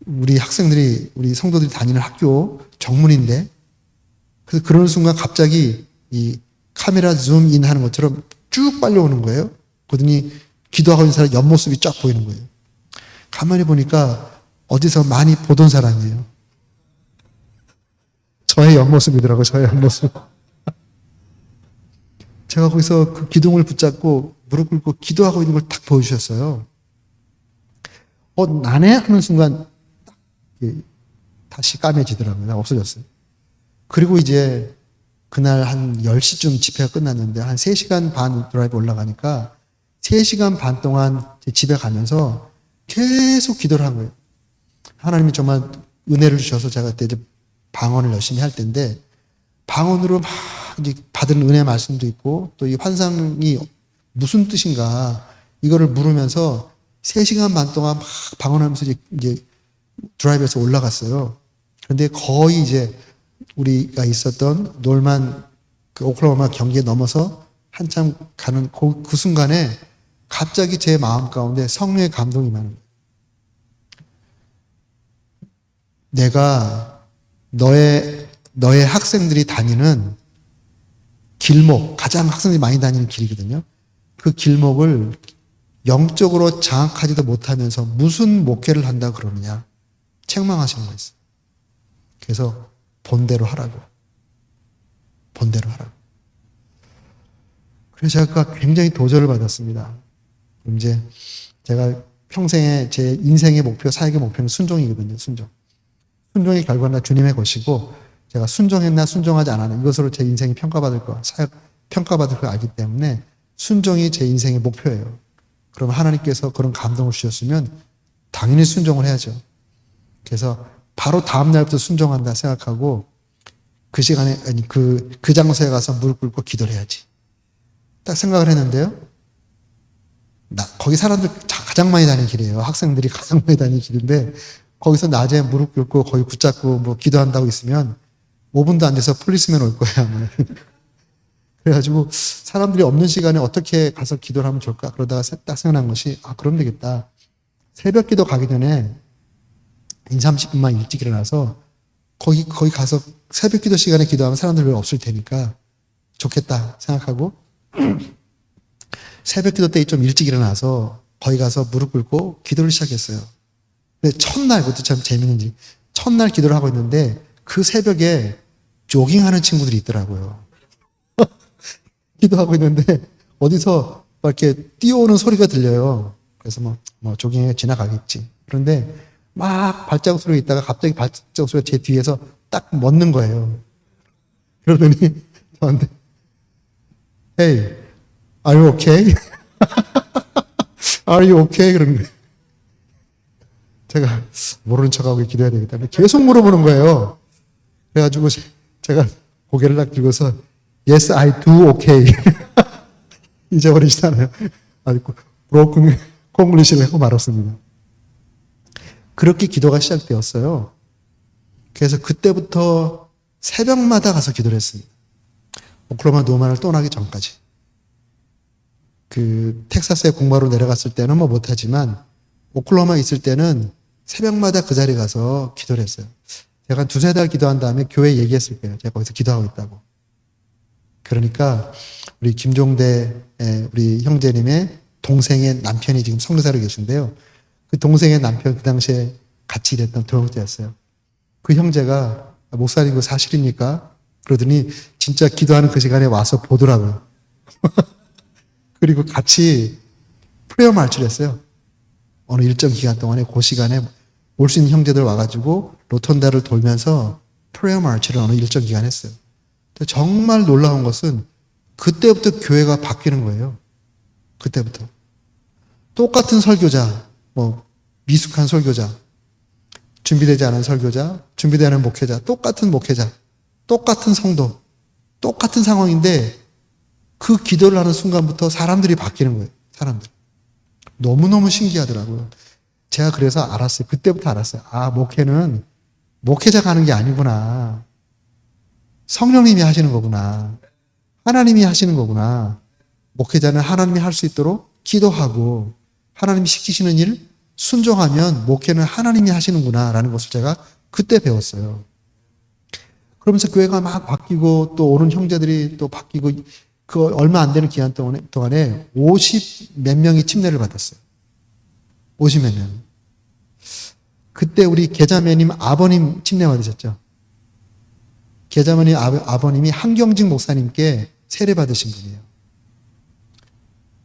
Speaker 1: 우리 학생들이, 우리 성도들이 다니는 학교 정문인데, 그래서 그러는 순간 갑자기 이 카메라 줌인 하는 것처럼 쭉 빨려오는 거예요. 그러더니 기도하고 있는 사람 옆모습이 쫙 보이는 거예요. 가만히 보니까 어디서 많이 보던 사람이에요. 저의 옆모습이더라고요. 저의 옆모습. 제가 거기서 그 기둥을 붙잡고 무릎 꿇고 기도하고 있는 걸 딱 보여주셨어요. 나네? 하는 순간 딱 다시 까매지더라고요. 없어졌어요. 그리고 이제 그날 한 10시쯤 집회가 끝났는데 한 3시간 반 드라이브 올라가니까 3시간 반 동안 제 집에 가면서 계속 기도를 한 거예요. 하나님이 정말 은혜를 주셔서 제가 그때 이제 방언을 열심히 할 텐데 방언으로 막 이제 받은 은혜 말씀도 있고 또 이 환상이 무슨 뜻인가 이거를 물으면서 3시간 반 동안 막 방언하면서 이제 드라이브에서 올라갔어요. 그런데 거의 이제 우리가 있었던 놀만 그 오클라호마 경기에 넘어서 한참 가는 그 순간에 갑자기 제 마음 가운데 성령의 감동이 임하는 거예요. 내가 너의 학생들이 다니는 길목, 가장 학생들이 많이 다니는 길이거든요. 그 길목을 영적으로 장악하지도 못하면서 무슨 목회를 한다 그러느냐. 책망하시는 거였어요. 그래서 본대로 하라고. 본대로 하라고. 그래서 제가 굉장히 도전을 받았습니다. 이제 제가 평생에 제 인생의 목표, 사역의 목표는 순종이거든요. 순종. 순종의 결과는 다 주님의 것이고 제가 순종했나 순종하지 않았나 이것으로 제 인생이 평가받을 거, 사역 평가받을 거 알기 때문에 순종이 제 인생의 목표예요. 그럼 하나님께서 그런 감동을 주셨으면 당연히 순종을 해야죠. 그래서 바로 다음 날부터 순종한다 생각하고 그 시간에 아니 그 장소에 가서 무릎 꿇고 기도를 해야지. 딱 생각을 했는데요. 거기 사람들 가장 많이 다니는 길이에요. 학생들이 가장 많이 다니는 길인데 거기서 낮에 무릎 꿇고 거기 붙잡고 뭐 기도한다고 있으면 5분도 안 돼서 폴리스맨 올 거야. 그래가지고 사람들이 없는 시간에 어떻게 가서 기도를 하면 좋을까? 그러다가 딱 생각난 것이 그럼 되겠다. 새벽 기도 가기 전에 30분만 일찍 일어나서 거기 가서 새벽 기도 시간에 기도하면 사람들 왜 없을 테니까 좋겠다 생각하고 새벽 기도 때 좀 일찍 일어나서 거기 가서 무릎 꿇고 기도를 시작했어요. 근데 첫날, 그것도 참 재밌는지, 첫날 기도를 하고 있는데 그 새벽에 조깅하는 친구들이 있더라고요. 기도하고 있는데 어디서 막 이렇게 뛰어오는 소리가 들려요. 그래서 뭐 조깅해 지나가겠지. 그런데 막 발자국 소리가 있다가 갑자기 발자국 소리가 제 뒤에서 딱 멎는 거예요. 그러더니 저한테 Hey, are you okay? Are you okay? 그런 거예요. 제가 모르는 척하고 기도해야 되겠다. 계속 물어보는 거예요. 그래가지고 제가 고개를 딱 들고서 Yes, I do okay. 잊어버리시잖아요. 아주 브로큰 콩글리시를 하고 말았습니다. 그렇게 기도가 시작되었어요. 그래서 그때부터 새벽마다 가서 기도를 했습니다. 오클라호마 노만을 떠나기 전까지. 그 텍사스에 공부하러 내려갔을 때는 뭐 못하지만 오클라호마 있을 때는 새벽마다 그 자리에 가서 기도를 했어요. 제가 한 두세 달 기도한 다음에 교회에 얘기했을 거예요. 제가 거기서 기도하고 있다고. 그러니까 우리 김종대 우리 형제님의 동생의 남편이 지금 선교사로 계신데요. 그 동생의 남편 그 당시에 같이 일했던 동역자였어요. 그 형제가 목사님 그 사실입니까? 그러더니 진짜 기도하는 그 시간에 와서 보더라고요. 그리고 같이 프레어 마치를 했어요. 어느 일정 기간 동안에 그 시간에 올 수 있는 형제들 와가지고 로톤다를 돌면서 프레어 마치를 어느 일정 기간 했어요. 정말 놀라운 것은 그때부터 교회가 바뀌는 거예요. 그때부터. 똑같은 설교자, 뭐 미숙한 설교자, 준비되지 않은 설교자, 준비되지 않은 목회자, 똑같은 목회자, 똑같은 성도, 똑같은 상황인데 그 기도를 하는 순간부터 사람들이 바뀌는 거예요. 사람들. 너무너무 신기하더라고요. 제가 그래서 알았어요. 그때부터 알았어요. 아, 목회는 목회자가 하는 게 아니구나. 성령님이 하시는 거구나. 하나님이 하시는 거구나. 목회자는 하나님이 할 수 있도록 기도하고 하나님이 시키시는 일 순종하면 목회는 하나님이 하시는구나 라는 것을 제가 그때 배웠어요. 그러면서 교회가 막 바뀌고 또 오는 형제들이 또 바뀌고 그 얼마 안 되는 기간 동안에 50 몇 명이 침례를 받았어요. 50 몇 명. 그때 우리 계자매님 아버님 침례 받으셨죠? 계자매님 아버님이 한경직 목사님께 세례 받으신 분이에요.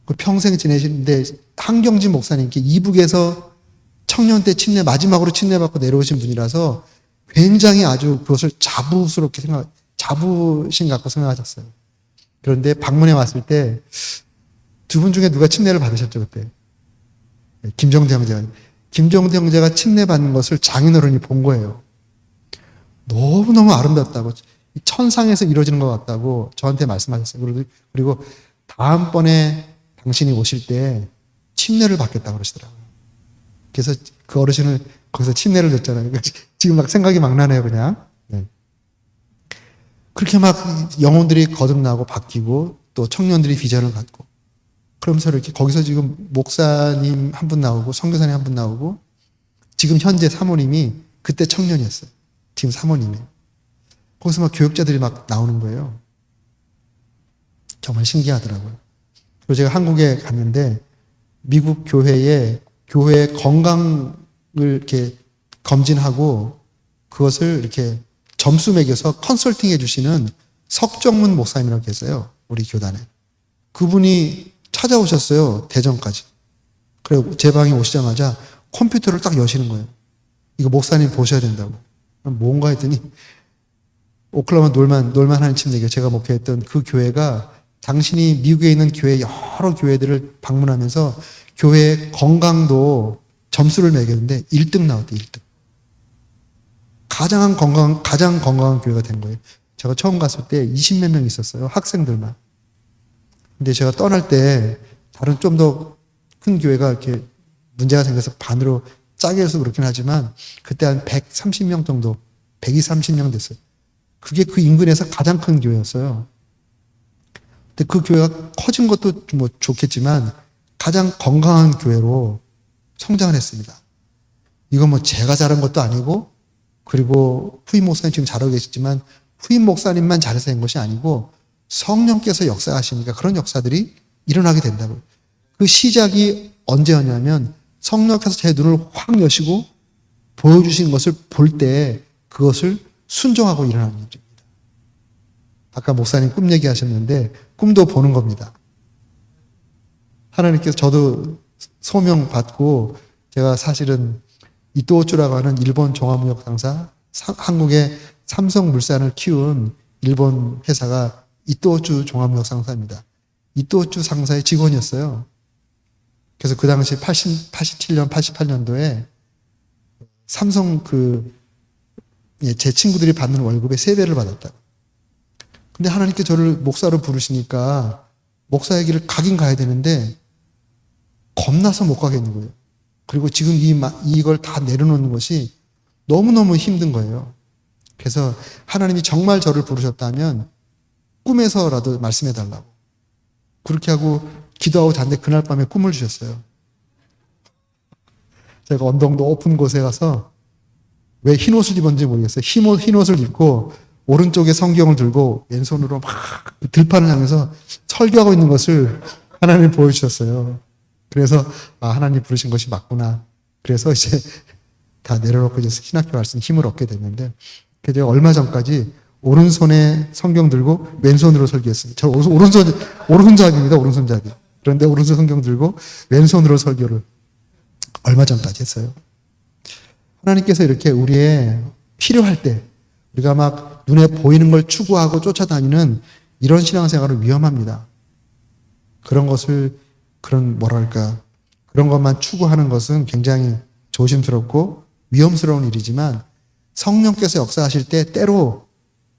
Speaker 1: 그 평생 지내시는데 한경직 목사님께 이북에서 청년 때 마지막으로 침례받고 내려오신 분이라서 굉장히 아주 그것을 자부심 갖고 생각하셨어요. 그런데 방문해 왔을 때 두 분 중에 누가 침례를 받으셨죠, 그때? 김정대 형제가. 김정대 형제가 침례 받는 것을 장인어른이 본 거예요. 너무너무 아름답다고, 천상에서 이루어지는 것 같다고 저한테 말씀하셨어요. 그리고 다음번에 당신이 오실 때 침례를 받겠다고 그러시더라고요. 그래서 그 어르신을 거기서 침례를 줬잖아요. 지금 막 생각이 막 나네요, 그냥. 네. 그렇게 막 영혼들이 거듭나고 바뀌고 또 청년들이 비전을 갖고 그러면서 이렇게 거기서 지금 목사님 한 분 나오고 선교사님 한 분 나오고 지금 현재 사모님이 그때 청년이었어요. 지금 사모님이에요. 거기서 막 교육자들이 막 나오는 거예요. 정말 신기하더라고요. 그리고 제가 한국에 갔는데 미국 교회 건강을 이렇게 검진하고 그것을 이렇게 점수 매겨서 컨설팅 해주시는 석정문 목사님이라고 계세요. 우리 교단에. 그분이 찾아오셨어요. 대전까지. 그리고 제 방에 오시자마자 컴퓨터를 딱 여시는 거예요. 이거 목사님 보셔야 된다고. 뭔가 했더니 오클라호마 놀만하는 침례교 제가 목회했던 그 교회가 당신이 미국에 있는 교회 여러 교회들을 방문하면서 교회 건강도 점수를 매겼는데 1등 나왔대. 1등. 가장 건강한 교회가 된 거예요. 제가 처음 갔을 때 20몇 명 있었어요. 학생들만. 근데 제가 떠날 때 다른 좀 더 큰 교회가 이렇게 문제가 생겨서 반으로 짜게 해서 그렇긴 하지만 그때 한 130명 정도, 130명 됐어요. 그게 그 인근에서 가장 큰 교회였어요. 근데 그 교회가 커진 것도 뭐 좋겠지만 가장 건강한 교회로 성장을 했습니다. 이건 뭐 제가 잘한 것도 아니고 그리고 후임 목사님 지금 잘하고 계시지만 후임 목사님만 잘해서 된 것이 아니고 성령께서 역사하시니까 그런 역사들이 일어나게 된다고요. 그 시작이 언제였냐면 성령께서 제 눈을 확 여시고 보여주신 것을 볼 때 그것을 순종하고 일어나는 일입니다. 아까 목사님 꿈 얘기하셨는데 꿈도 보는 겁니다. 하나님께서 저도 소명 받고 제가 사실은 이토우츠라고 하는 일본 종합무역 상사, 한국의 삼성물산을 키운 일본 회사가 이토우츠 종합무역 상사입니다. 이토주 상사의 직원이었어요. 그래서 그 당시 87년, 88년도에 삼성 제 친구들이 받는 월급의 3배를 받았다. 근데 하나님께 저를 목사로 부르시니까 목사의 길을 가긴 가야 되는데 겁나서 못 가겠는 거예요. 그리고 지금 이걸 다 내려놓는 것이 너무너무 힘든 거예요. 그래서 하나님이 정말 저를 부르셨다면 꿈에서라도 말씀해 달라고. 그렇게 하고 기도하고 잤는데 그날 밤에 꿈을 주셨어요. 제가 언덕 높은 곳에 가서 왜 흰 옷을 입었는지 모르겠어요. 흰 옷을 입고 오른쪽에 성경을 들고 왼손으로 막 들판을 향해서 설교하고 있는 것을 하나님이 보여주셨어요. 그래서 하나님 부르신 것이 맞구나. 그래서 이제 다 내려놓고 이제 신학교 갈 수 있는 힘을 얻게 됐는데, 그래서 얼마 전까지 오른손에 성경 들고 왼손으로 설교했습니다. 저 오른손잡이입니다. 오른손잡이. 그런데 오른손 성경 들고 왼손으로 설교를 얼마 전까지 했어요. 하나님께서 이렇게 우리의 필요할 때 우리가 막 눈에 보이는 걸 추구하고 쫓아다니는 이런 신앙생활은 위험합니다. 그런 것만 추구하는 것은 굉장히 조심스럽고 위험스러운 일이지만 성령께서 역사하실 때 때로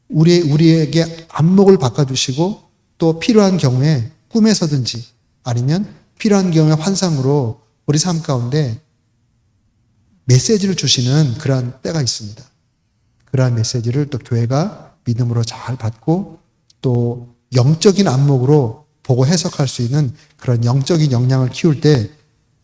Speaker 1: 우리에게 안목을 바꿔주시고 또 필요한 경우에 꿈에서든지 아니면 필요한 경우에 환상으로 우리 삶 가운데 메시지를 주시는 그러한 때가 있습니다. 그러한 메시지를 또 교회가 믿음으로 잘 받고 또 영적인 안목으로 보고 해석할 수 있는 그런 영적인 역량을 키울 때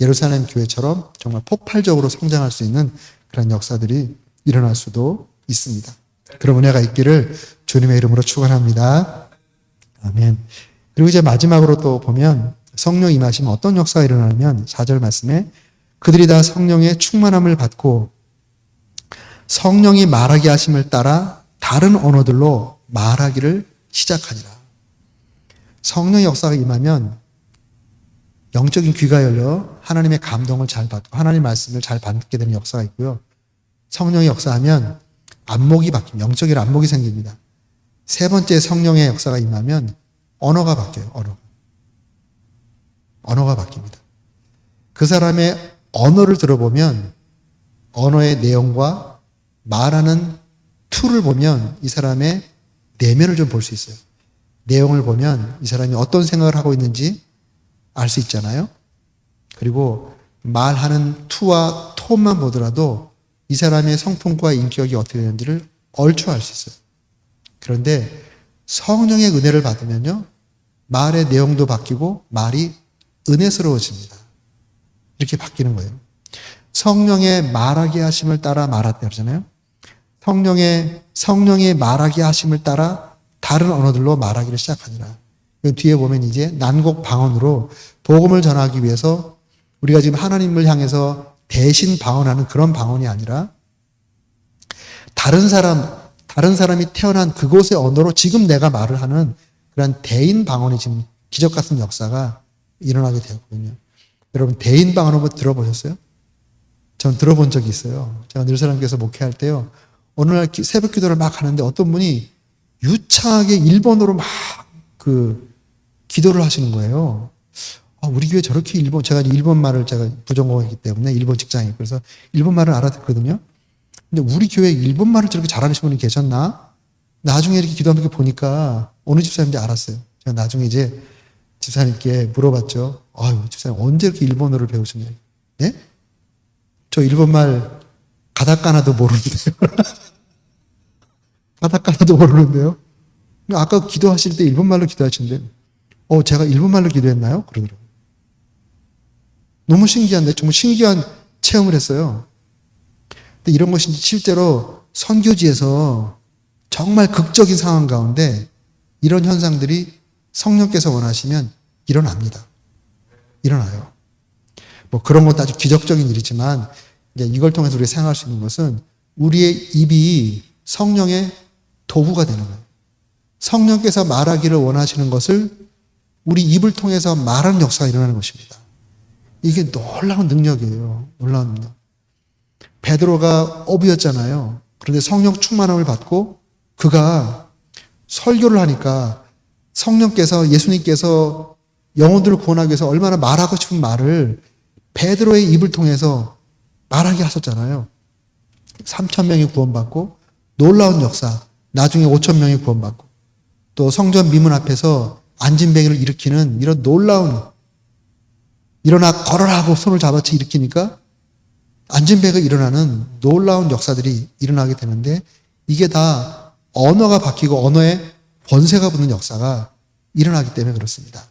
Speaker 1: 예루살렘 교회처럼 정말 폭발적으로 성장할 수 있는 그런 역사들이 일어날 수도 있습니다. 그런 은혜가 있기를 주님의 이름으로 축원합니다. 아멘. 그리고 이제 마지막으로 또 보면 성령 임하시면 어떤 역사가 일어나냐면 4절 말씀에 그들이 다 성령의 충만함을 받고 성령이 말하게 하심을 따라 다른 언어들로 말하기를 시작하니라. 성령의 역사가 임하면 영적인 귀가 열려 하나님의 감동을 잘 받고 하나님의 말씀을 잘 받게 되는 역사가 있고요. 성령이 역사하면 안목이 바뀝니다. 영적인 안목이 생깁니다. 세 번째 성령의 역사가 임하면 언어가 바뀌어요. 언어가 바뀝니다. 그 사람의 언어를 들어보면 언어의 내용과 말하는 툴을 보면 이 사람의 내면을 좀 볼 수 있어요. 내용을 보면 이 사람이 어떤 생각을 하고 있는지 알 수 있잖아요. 그리고 말하는 투와 톤만 보더라도 이 사람의 성품과 인격이 어떻게 되는지를 얼추 알 수 있어요. 그런데 성령의 은혜를 받으면요, 말의 내용도 바뀌고 말이 은혜스러워집니다. 이렇게 바뀌는 거예요. 성령의 말하게 하심을 따라 말하다 그러잖아요. 성령의 말하게 하심을 따라 다른 언어들로 말하기를 시작하니라. 뒤에 보면 이제 난곡 방언으로 복음을 전하기 위해서 우리가 지금 하나님을 향해서 대신 방언하는 그런 방언이 아니라 다른 사람이 태어난 그곳의 언어로 지금 내가 말을 하는 그런 대인 방언이 지금 기적 같은 역사가 일어나게 되었거든요. 여러분 대인 방언 한번 들어보셨어요? 전 들어본 적이 있어요. 제가 늘사람께서 목회할 때요. 어느 날 새벽 기도를 막 하는데 어떤 분이 유창하게 일본어로 막 기도를 하시는 거예요. 우리 교회 저렇게 제가 일본말을 제가 부전공했기 때문에 일본 직장이고 그래서 일본말을 알아듣거든요. 근데 우리 교회에 일본말을 저렇게 잘하는 분이 계셨나? 나중에 이렇게 기도하는 게 보니까 어느 집사님인지 알았어요. 제가 나중에 이제 집사님께 물어봤죠. 집사님 언제 이렇게 일본어를 배우셨냐고. 네? 저 일본말 가다까나도 모르는데요. 가다까나도 모르는데요. 아까 기도하실 때 일본말로 기도하시는데 제가 일본말로 기도했나요? 그러더라고요. 너무 신기한데 정말 신기한 체험을 했어요. 근데 이런 것이 실제로 선교지에서 정말 극적인 상황 가운데 이런 현상들이 성령께서 원하시면 일어납니다. 일어나요. 그런 것도 아주 기적적인 일이지만 이제 이걸 통해서 우리가 생각할 수 있는 것은 우리의 입이 성령의 도구가 되는 거예요. 성령께서 말하기를 원하시는 것을 우리 입을 통해서 말하는 역사가 일어나는 것입니다. 이게 놀라운 능력이에요. 놀라운 능력. 베드로가 어부였잖아요. 그런데 성령 충만함을 받고 그가 설교를 하니까 성령께서 예수님께서 영혼들을 구원하기 위해서 얼마나 말하고 싶은 말을 베드로의 입을 통해서 말하게 하셨잖아요. 3,000명이 구원받고 놀라운 역사, 나중에 5,000명이 구원받고 또 성전 미문 앞에서 안진뱅이를 일으키는 이런 놀라운, 일어나 걸어라 하고 손을 잡아치 일으키니까 안진뱅이가 일어나는 놀라운 역사들이 일어나게 되는데, 이게 다 언어가 바뀌고 언어에 권세가 붙는 역사가 일어나기 때문에 그렇습니다.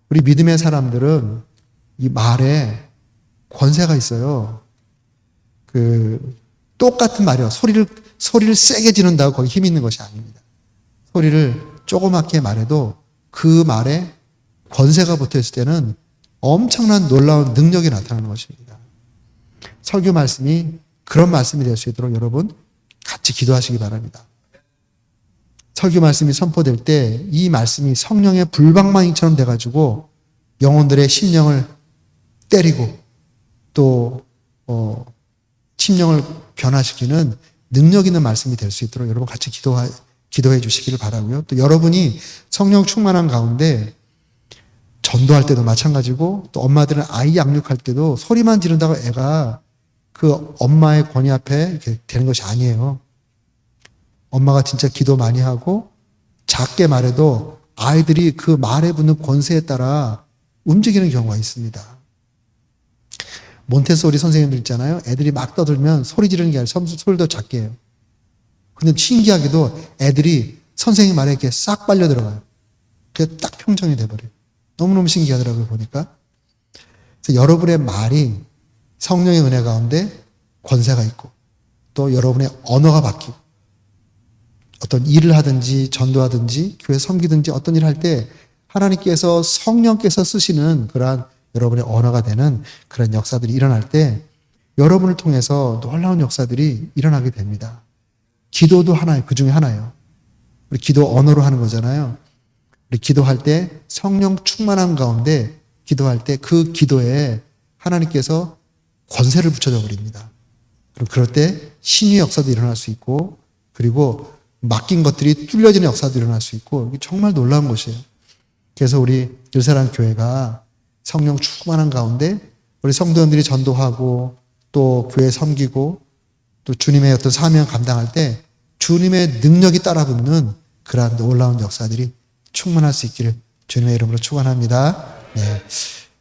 Speaker 1: 우리 믿음의 사람들은 이 말에 권세가 있어요. 똑같은 말이요. 소리를 세게 지른다고 거기 힘이 있는 것이 아닙니다. 소리를 조그맣게 말해도 그 말에 권세가 붙어 있을 때는 엄청난 놀라운 능력이 나타나는 것입니다. 설교 말씀이 그런 말씀이 될 수 있도록 여러분 같이 기도하시기 바랍니다. 설교 말씀이 선포될 때 이 말씀이 성령의 불방망이처럼 돼가지고 영혼들의 심령을 때리고 또 심령을 변화시키는 능력 있는 말씀이 될 수 있도록 여러분 같이 기도해 주시기를 바라고요. 또 여러분이 성령 충만한 가운데 전도할 때도 마찬가지고, 또 엄마들은 아이 양육할 때도 소리만 지른다고 애가 그 엄마의 권위 앞에 이렇게 되는 것이 아니에요. 엄마가 진짜 기도 많이 하고 작게 말해도 아이들이 그 말에 붙는 권세에 따라 움직이는 경우가 있습니다. 몬테소리 선생님들 있잖아요. 애들이 막 떠들면 소리 지르는 게 아니라 소리를 더 작게 해요. 근데 신기하게도 애들이 선생님 말에 이렇게 싹 빨려 들어가요. 그게 딱 평정이 돼버려요. 너무너무 신기하더라고요, 보니까. 그래서 여러분의 말이 성령의 은혜 가운데 권세가 있고, 또 여러분의 언어가 바뀌고, 어떤 일을 하든지 전도하든지 교회 섬기든지 어떤 일을 할 때 하나님께서 성령께서 쓰시는 그러한 여러분의 언어가 되는 그런 역사들이 일어날 때 여러분을 통해서 놀라운 역사들이 일어나게 됩니다. 기도도 하나예요. 그 중에 하나예요. 우리 기도 언어로 하는 거잖아요. 우리 기도할 때 성령 충만한 가운데 기도할 때 그 기도에 하나님께서 권세를 붙여줘 버립니다. 그럼 그럴 때 신의 역사도 일어날 수 있고, 그리고 맡긴 것들이 뚫려지는 역사도 일어날 수 있고, 이게 정말 놀라운 것이에요. 그래서 우리 일사랑 교회가 성령 충만한 가운데 우리 성도님들이 전도하고 또 교회 섬기고 또 주님의 어떤 사명 감당할 때 주님의 능력이 따라붙는 그러한 놀라운 역사들이 충만할 수 있기를 주님의 이름으로 축원합니다. 네.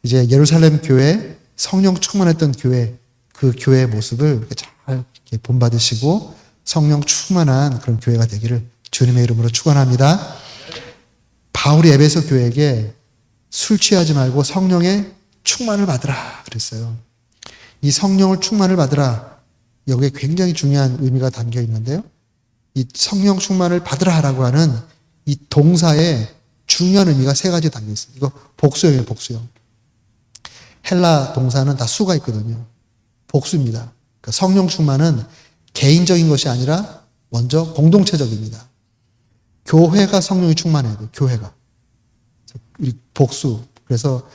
Speaker 1: 이제 예루살렘 교회, 성령 충만했던 교회, 그 교회의 모습을 잘 이렇게 본받으시고 성령 충만한 그런 교회가 되기를 주님의 이름으로 축원합니다. 바울이 에베소 교회에게 술 취하지 말고 성령의 충만을 받으라 그랬어요. 이 성령을 충만을 받으라, 여기에 굉장히 중요한 의미가 담겨 있는데요. 이 성령 충만을 받으라라고 하는 이 동사에 중요한 의미가 세 가지 담겨 있습니다. 이거 복수형이에요, 복수형. 헬라 동사는 다 수가 있거든요. 복수입니다. 그러니까 성령 충만은 개인적인 것이 아니라 먼저 공동체적입니다. 교회가 성령이 충만해야 돼요. 교회가. 복수. 그래서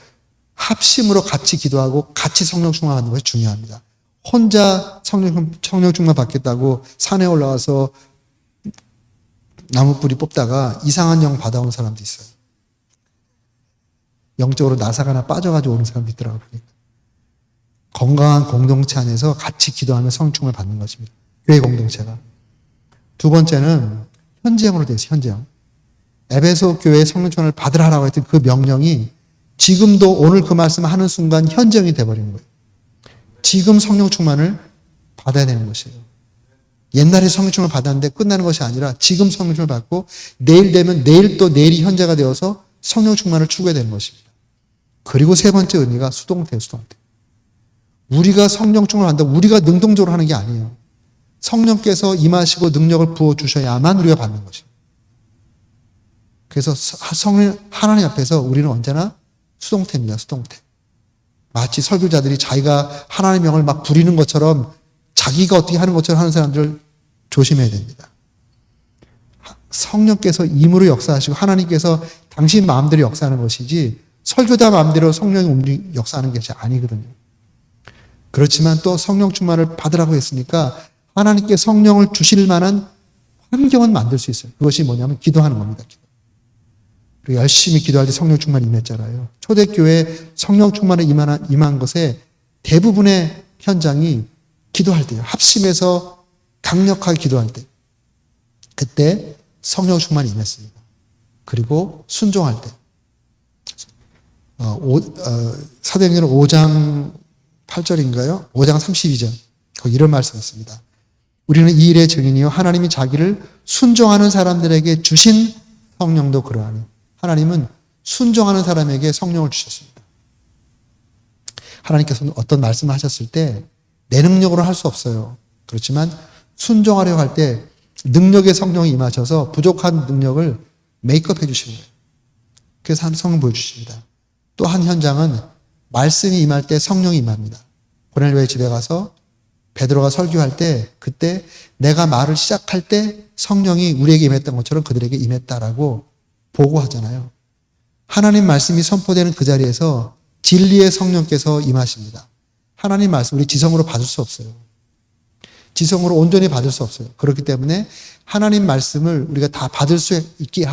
Speaker 1: 합심으로 같이 기도하고 같이 성령 충만하는 것이 중요합니다. 혼자 성령 충만 받겠다고 산에 올라가서 나무 뿌리 뽑다가 이상한 영 받아온 사람도 있어요. 영적으로 나사가 하나 빠져가지고 오는 사람도 있더라고요. 건강한 공동체 안에서 같이 기도하며 성령 충만을 받는 것입니다. 교회 공동체가. 두 번째는 현재형으로 되어 있어요. 현재형. 에베소 교회의 성령 충만을 받으라고 했던 그 명령이 지금도 오늘 그 말씀을 하는 순간 현재형이 되어버리는 거예요. 지금 성령 충만을 받아야 되는 것이에요. 옛날에 성령 충만을 받았는데 끝나는 것이 아니라 지금 성령 충만을 받고 내일 되면 내일 또 내일이 현재가 되어서 성령 충만을 추구해야 되는 것입니다. 그리고 세 번째 의미가 수동태예요. 수동태. 우리가 성령 충만을 받는다. 우리가 능동적으로 하는 게 아니에요. 성령께서 임하시고 능력을 부어주셔야만 우리가 받는 것입니다. 그래서 성령 하나님 앞에서 우리는 언제나 수동태입니다. 수동태. 마치 설교자들이 자기가 하나님의 영을 막 부리는 것처럼 자기가 어떻게 하는 것처럼 하는 사람들을 조심해야 됩니다. 성령께서 임으로 역사하시고 하나님께서 당신 마음대로 역사하는 것이지 설교자 마음대로 성령이 역사하는 것이 아니거든요. 그렇지만 또 성령 충만을 받으라고 했으니까 하나님께 성령을 주실 만한 환경은 만들 수 있어요. 그것이 뭐냐면 기도하는 겁니다. 그리고 열심히 기도할 때 성령 충만이 임했잖아요. 초대교회 성령 충만에 임한 것에 대부분의 현장이 기도할 때요. 합심해서 강력하게 기도할 때. 그때 성령 충만이 임했습니다. 그리고 순종할 때. 사도행전 5장 8절인가요? 5장 32절. 거기 이런 말씀이 있습니다. 우리는 이 일의 증인이요. 하나님이 자기를 순종하는 사람들에게 주신 성령도 그러하니. 하나님은 순종하는 사람에게 성령을 주셨습니다. 하나님께서 어떤 말씀을 하셨을 때 내 능력으로 할 수 없어요. 그렇지만 순종하려고 할 때 능력의 성령이 임하셔서 부족한 능력을 메이크업 해주시는 거예요. 그래서 성령 보여주십니다. 또 한 현장은 말씀이 임할 때 성령이 임합니다. 고넬료의 집에 가서 베드로가 설교할 때 그때 내가 말을 시작할 때 성령이 우리에게 임했던 것처럼 그들에게 임했다라고 보고하잖아요. 하나님 말씀이 선포되는 그 자리에서 진리의 성령께서 임하십니다. 하나님 말씀 우리 지성으로 받을 수 없어요. 지성으로 온전히 받을 수 없어요. 그렇기 때문에 하나님 말씀을 우리가 다 받을 수 있게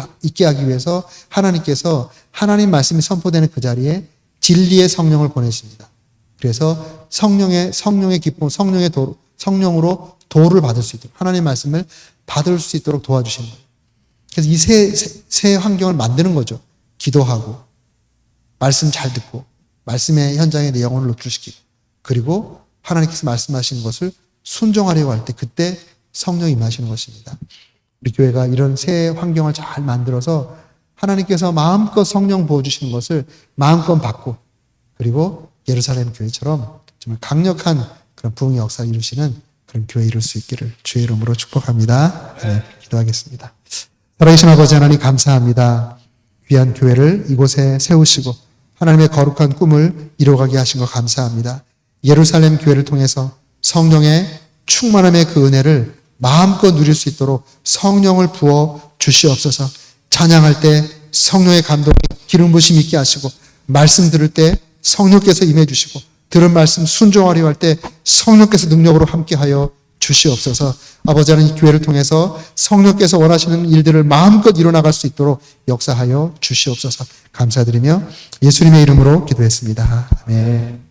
Speaker 1: 하기 위해서 하나님께서 하나님 말씀이 선포되는 그 자리에 진리의 성령을 보내십니다. 그래서 성령의 기쁨, 성령으로 도를 받을 수 있도록 하나님 말씀을 받을 수 있도록 도와주시는 거예요. 그래서 이 새 환경을 만드는 거죠. 기도하고 말씀 잘 듣고 말씀의 현장에 내 영혼을 노출시키고 그리고 하나님께서 말씀하시는 것을 순종하려고 할 때 그때 성령이 임하시는 것입니다. 우리 교회가 이런 새 환경을 잘 만들어서 하나님께서 마음껏 성령 부어주시는 것을 마음껏 받고 그리고 예루살렘 교회처럼 정말 강력한 그런 부흥의 역사를 이루시는 그런 교회 이룰 수 있기를 주의 이름으로 축복합니다. 네, 기도하겠습니다. 살아계신 아버지 하나님 감사합니다. 귀한 교회를 이곳에 세우시고 하나님의 거룩한 꿈을 이루어가게 하신 것 감사합니다. 예루살렘 교회를 통해서 성령의 충만함의 그 은혜를 마음껏 누릴 수 있도록 성령을 부어 주시옵소서. 찬양할 때 성령의 감동이 기름 부심 있게 하시고 말씀 들을 때 성령께서 임해 주시고 들은 말씀 순종하려 할 때 성령께서 능력으로 함께하여 주시옵소서. 아버지 하나님 이 교회를 통해서 성령께서 원하시는 일들을 마음껏 이뤄나갈 수 있도록 역사하여 주시옵소서. 감사드리며 예수님의 이름으로 기도했습니다. 아멘.